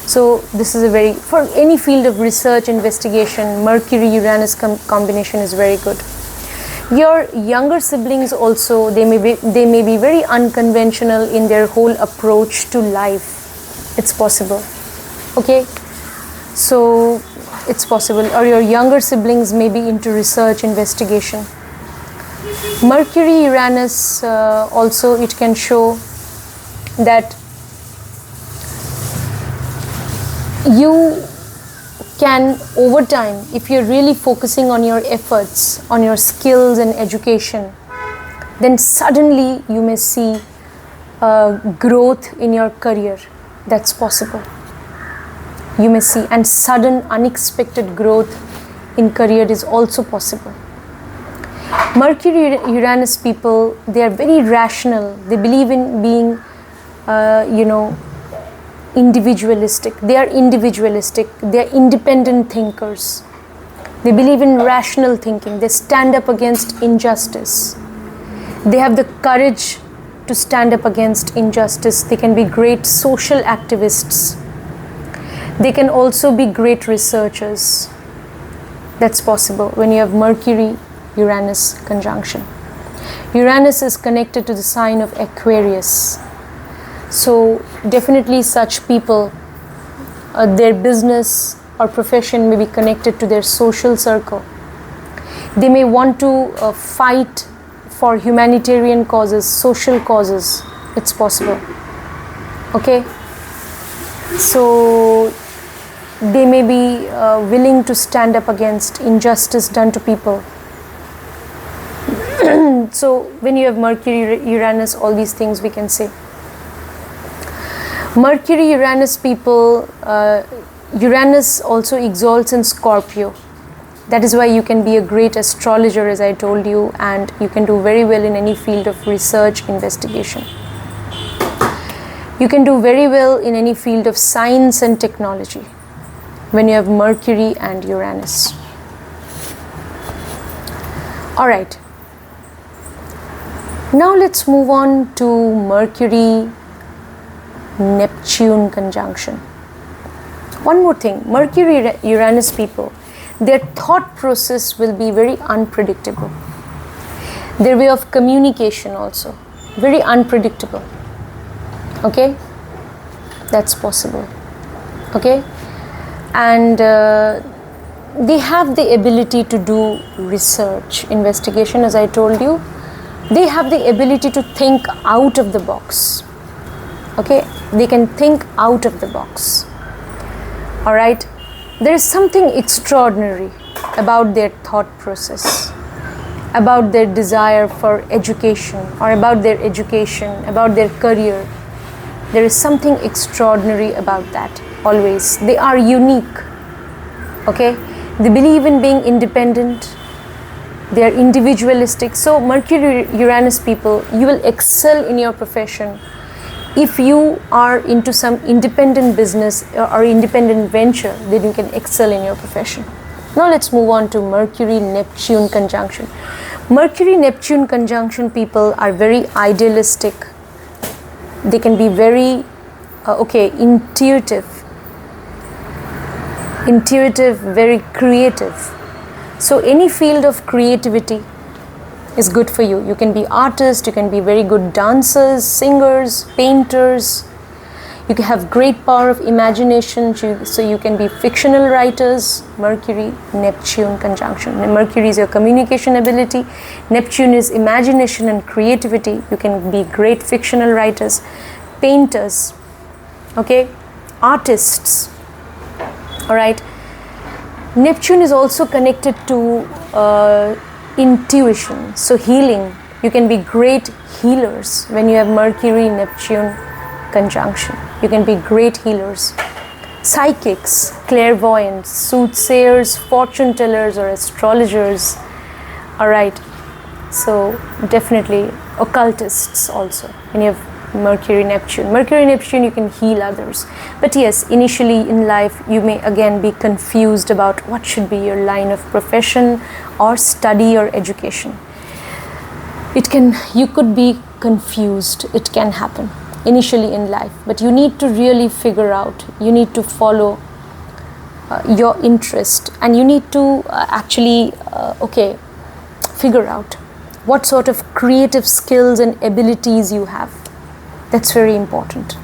So this is a very, for any field of research, investigation, Mercury-Uranus combination is very good. Your younger siblings also, they may be very unconventional in their whole approach to life. It's possible. Okay? So it's possible. Or your younger siblings may be into research, investigation. Mercury-Uranus also, it can show that you can, over time, if you're really focusing on your efforts, on your skills and education, then suddenly you may see growth in your career. That's possible. You may see, and sudden unexpected growth in career is also possible. Mercury-Uranus people, they are very rational. They believe in being, individualistic. They are individualistic. They are independent thinkers. They believe in rational thinking. They stand up against injustice. They have the courage to stand up against injustice. They can be great social activists. They can also be great researchers. That's possible when you have Mercury-Uranus conjunction. Uranus is connected to the sign of Aquarius. So definitely such people, their business or profession may be connected to their social circle. They may want to fight for humanitarian causes, social causes. It's possible. Okay? So they may be willing to stand up against injustice done to people. So when you have Mercury-Uranus, all these things we can say. Mercury-Uranus people, Uranus also exalts in Scorpio. That is why you can be a great astrologer, as I told you, and you can do very well in any field of research, investigation. You can do very well in any field of science and technology when you have Mercury and Uranus. Alright. Now let's move on to Mercury-Neptune conjunction. One more thing, Mercury-Uranus people, their thought process will be very unpredictable. Their way of communication also, very unpredictable. Okay? That's possible. Okay? And they have the ability to do research, investigation, as I told you. They have the ability to think out of the box. Okay? They can think out of the box. Alright? There is something extraordinary about their thought process, about their desire for education, or about their education, about their career. There is something extraordinary about that, always. They are unique, okay? They believe in being independent. They are individualistic. So Mercury-Uranus people, you will excel in your profession if you are into some independent business or independent venture. Then you can excel in your profession. Now let's move on to Mercury-Neptune conjunction. Mercury-Neptune conjunction people are very idealistic. They can be very intuitive, very creative. So any field of creativity is good for you. You can be artists, you can be very good dancers, singers, painters. You can have great power of imagination, so you can be fictional writers. Mercury-Neptune conjunction. Mercury is your communication ability. Neptune is imagination and creativity. You can be great fictional writers, painters, okay, artists. Alright. Neptune is also connected to intuition, so healing. You can be great healers when you have Mercury Neptune conjunction. You can be great healers. Psychics, clairvoyants, soothsayers, fortune tellers, or astrologers. All right. So definitely occultists also when you have Mercury Neptune. Mercury Neptune, you can heal others. But yes, initially in life you may again be confused about what should be your line of profession or study or education. You could be confused. It can happen initially in life, but you need to really figure out, you need to follow your interest, and you need to actually figure out what sort of creative skills and abilities you have. That's very important.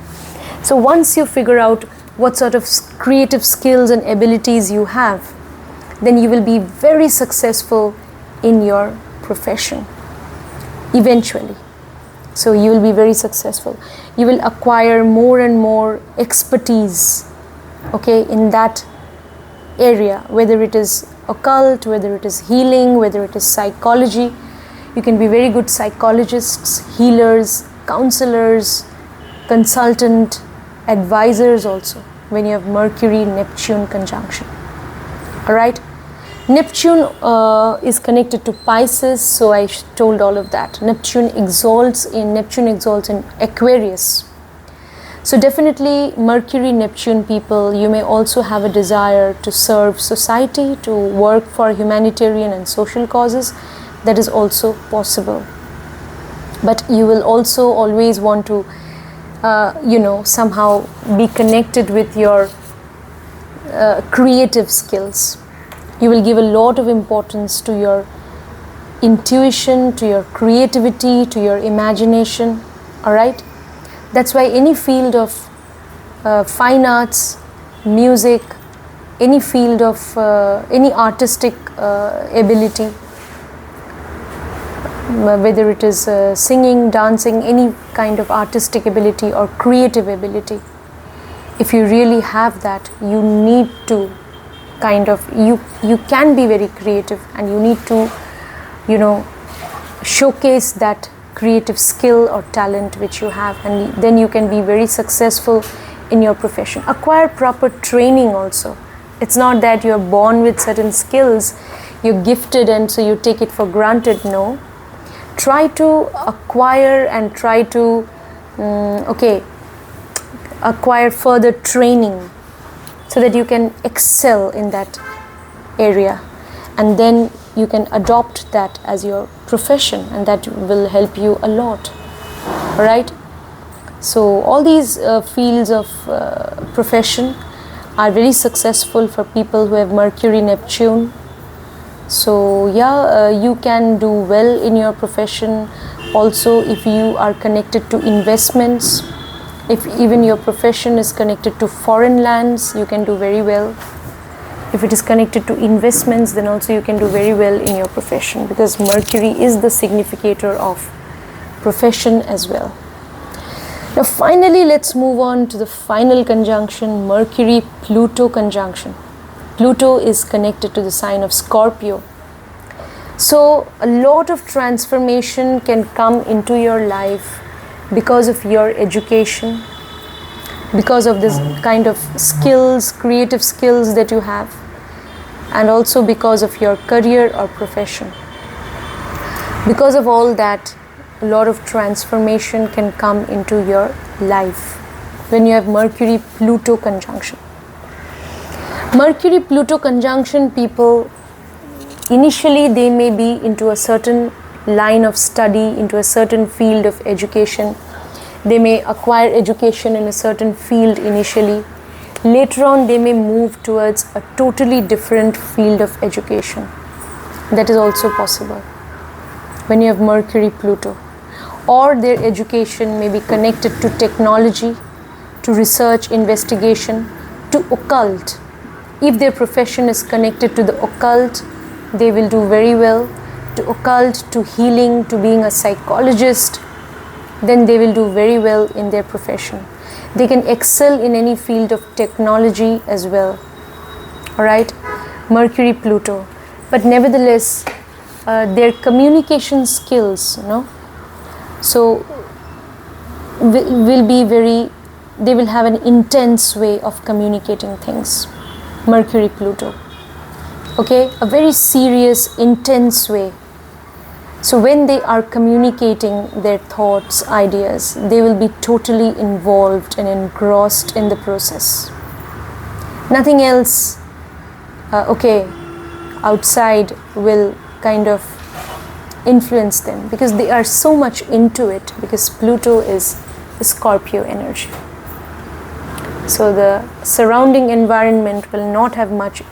So once you figure out what sort of creative skills and abilities you have, then you will be very successful in your profession eventually. So you will be very successful. You will acquire more and more expertise, in that area, whether it is occult, whether it is healing, whether it is psychology. You can be very good psychologists, healers, counselors, consultant, advisors also when you have Mercury Neptune conjunction. All right. Neptune is connected to Pisces, so I told all of that. Neptune exalts in Aquarius. So definitely Mercury Neptune people, you may also have a desire to serve society, to work for humanitarian and social causes. That is also possible. But you will also always want to somehow be connected with your creative skills. You will give a lot of importance to your intuition, to your creativity, to your imagination. All right. That's why any field of fine arts, music, any field of any artistic ability, whether it is singing, dancing, any kind of artistic ability or creative ability, if you really have that, you need to you can be very creative, and you need to showcase that creative skill or talent which you have, and then you can be very successful in your profession. Acquire proper training also. It's not that you're born with certain skills, you're gifted and so you take it for granted. No, try to acquire and try to acquire further training so that you can excel in that area, and then you can adopt that as your profession, and that will help you a lot. All right. So all these fields of profession are very successful for people who have Mercury Neptune. So you can do well in your profession. Also, if you are connected to investments, if even your profession is connected to foreign lands, you can do very well. If it is connected to investments, then also you can do very well in your profession, because Mercury is the significator of profession as well. Now finally, let's move on to the final conjunction, Mercury-Pluto conjunction. Pluto is connected to the sign of Scorpio. So a lot of transformation can come into your life because of your education, because of this kind of skills, creative skills that you have, and also because of your career or profession. Because of all that, a lot of transformation can come into your life when you have Mercury-Pluto conjunction. Mercury-Pluto conjunction people, initially they may be into a certain line of study, into a certain field of education. They may acquire education in a certain field initially. Later on, they may move towards a totally different field of education. That is also possible when you have Mercury-Pluto. Or their education may be connected to technology, to research, investigation, to occult. If their profession is connected to the occult, they will do very well. To occult, to healing, to being a psychologist, then they will do very well in their profession. They can excel in any field of technology as well. All right. Mercury, Pluto. But nevertheless, their communication skills, so will be they will have an intense way of communicating things. Mercury, Pluto. Okay, a very serious, intense way. So when they are communicating their thoughts, ideas, they will be totally involved and engrossed in the process. Nothing else, outside will kind of influence them, because they are so much into it, because Pluto is the Scorpio energy. So the surrounding environment will not have much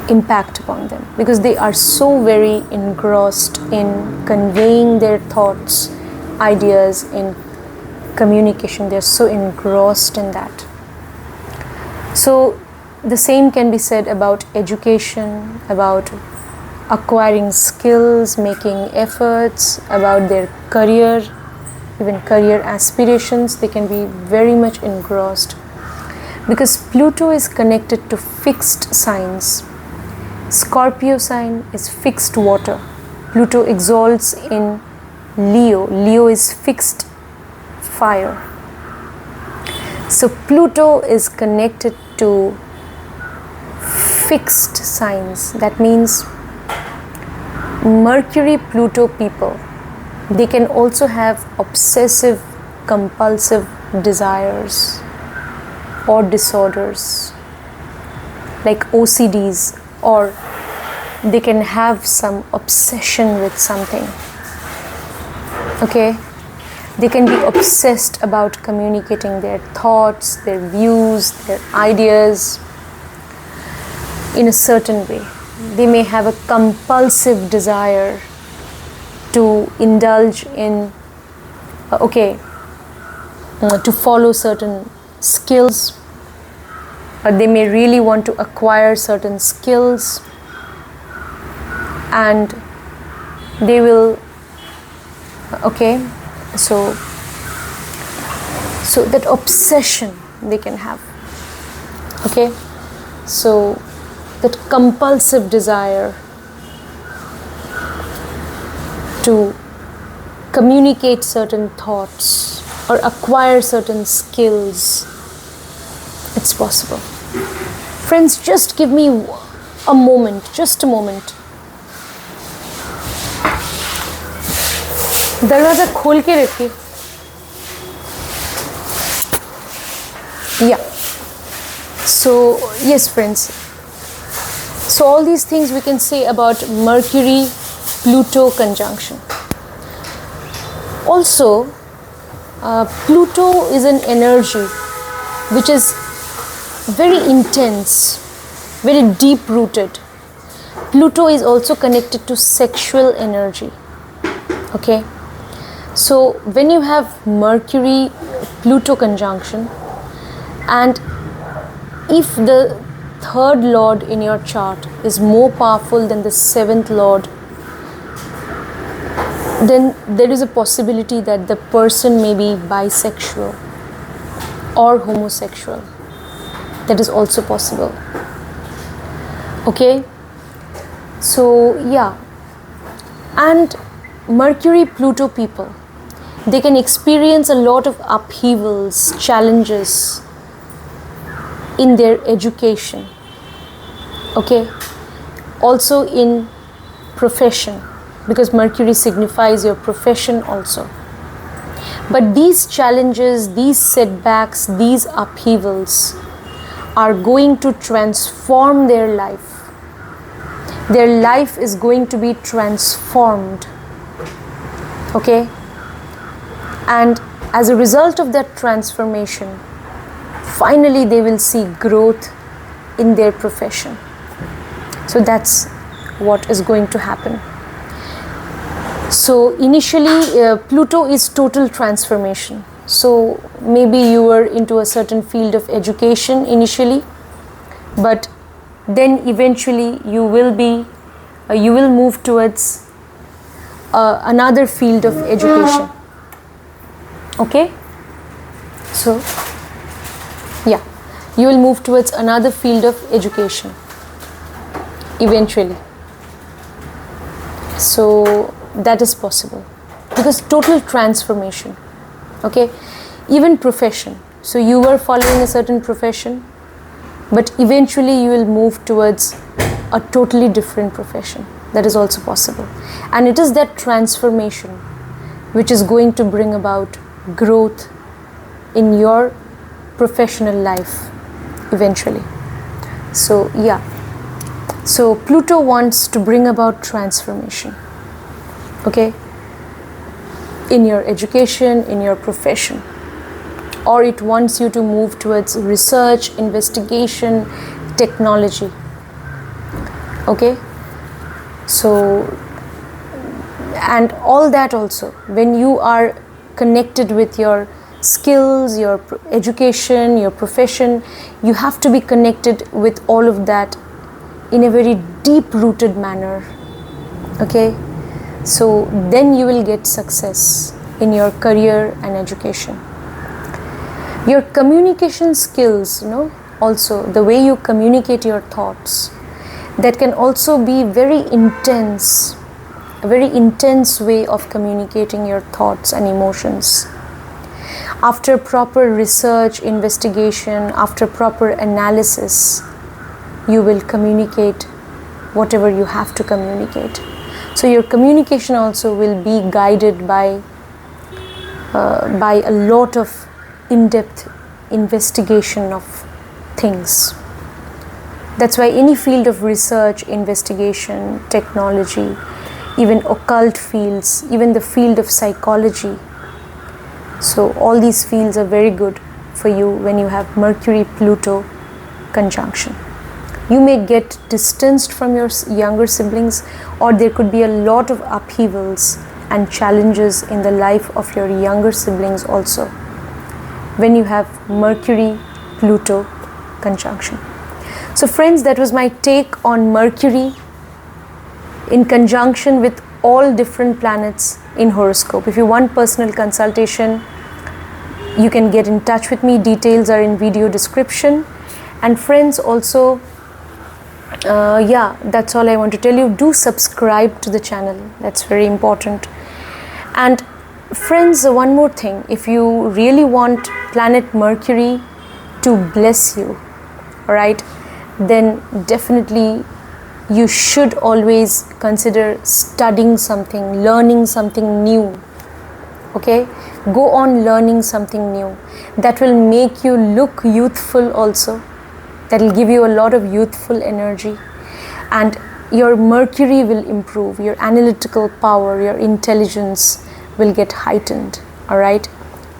impact upon them, because they are so very engrossed in conveying their thoughts, ideas, in communication. They're so engrossed in that. So the same can be said about education, about acquiring skills, making efforts, about their career, even career aspirations. They can be very much engrossed, because Pluto is connected to fixed signs. Scorpio sign is fixed water. Pluto exalts in Leo. Leo is fixed fire. So Pluto is connected to fixed signs. That means Mercury, Pluto people, they can also have obsessive, compulsive desires or disorders like OCDs, or they can have some obsession with something. Okay, they can be obsessed about communicating their thoughts, their views, their ideas in a certain way. They may have a compulsive desire to indulge in to follow certain skills, or they may really want to acquire certain skills, and they will so that obsession they can have. So that compulsive desire to communicate certain thoughts or acquire certain skills, it's possible. Friends, just give me a moment, just a moment. दरवाजा खोल के रखिए. Yeah. So yes, friends. So all these things we can say about Mercury Pluto conjunction. Also, Pluto is an energy which is very intense, very deep rooted. Pluto is also connected to sexual energy. Okay, so when you have Mercury Pluto conjunction, and if the third lord in your chart is more powerful than the seventh lord, then there is a possibility that the person may be bisexual or homosexual. That is also possible. Okay, so yeah, and Mercury Pluto people, they can experience a lot of upheavals, challenges in their education. Okay, also in profession, because Mercury signifies your profession also. But these challenges, these setbacks, these upheavals are going to transform their life. Their life is going to be transformed. Okay, and as a result of that transformation, finally they will see growth in their profession. So that's what is going to happen. So initially Pluto is total transformation. So maybe you were into a certain field of education initially, but then eventually you will move towards another field of education. Okay, so yeah, you will move towards another field of education. eventually. So that is possible, because total transformation. Okay, even profession. So you were following a certain profession, but eventually you will move towards a totally different profession. That is also possible. And it is that transformation which is going to bring about growth in your professional life eventually. So yeah, so Pluto wants to bring about transformation, okay, in your education, in your profession, or it wants you to move towards research, investigation, technology. Okay, so, and all that also, when you are connected with your skills, your education, your profession, you have to be connected with all of that in a very deep rooted manner. Okay, so then you will get success in your career and education. Your communication skills, also the way you communicate your thoughts, that can also be very intense, a very intense way of communicating your thoughts and emotions. After proper research, investigation, after proper analysis, you will communicate whatever you have to communicate. So your communication also will be guided by a lot of in-depth investigation of things. That's why any field of research, investigation, technology, even occult fields, even the field of psychology, so all these fields are very good for you when you have Mercury-Pluto conjunction. You may get distanced from your younger siblings, or there could be a lot of upheavals and challenges in the life of your younger siblings also when you have Mercury-Pluto conjunction. So friends, that was my take on Mercury in conjunction with all different planets in horoscope. If you want personal consultation, you can get in touch with me. Details are in video description. And friends, also, that's all I want to tell you. Do subscribe to the channel. That's very important. And friends, one more thing. If you really want planet Mercury to bless you, all right, then definitely you should always consider studying something, learning something new. Okay, go on learning something new. That will make you look youthful also. That will give you a lot of youthful energy, and your Mercury will improve. Your analytical power, your intelligence will get heightened. All right,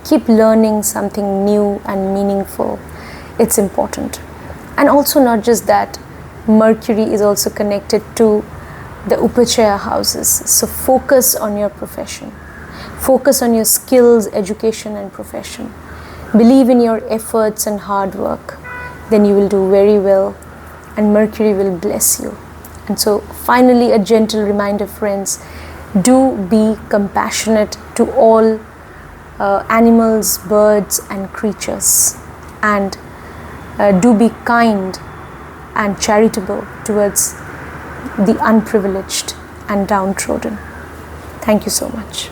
keep learning something new and meaningful. It's important. And also, not just that, Mercury is also connected to the Upachaya houses. So focus on your profession. Focus on your skills, education and profession. Believe in your efforts and hard work. Then you will do very well and Mercury will bless you. And so finally, a gentle reminder, friends, do be compassionate to all animals, birds and creatures. And do be kind and charitable towards the unprivileged and downtrodden. Thank you so much.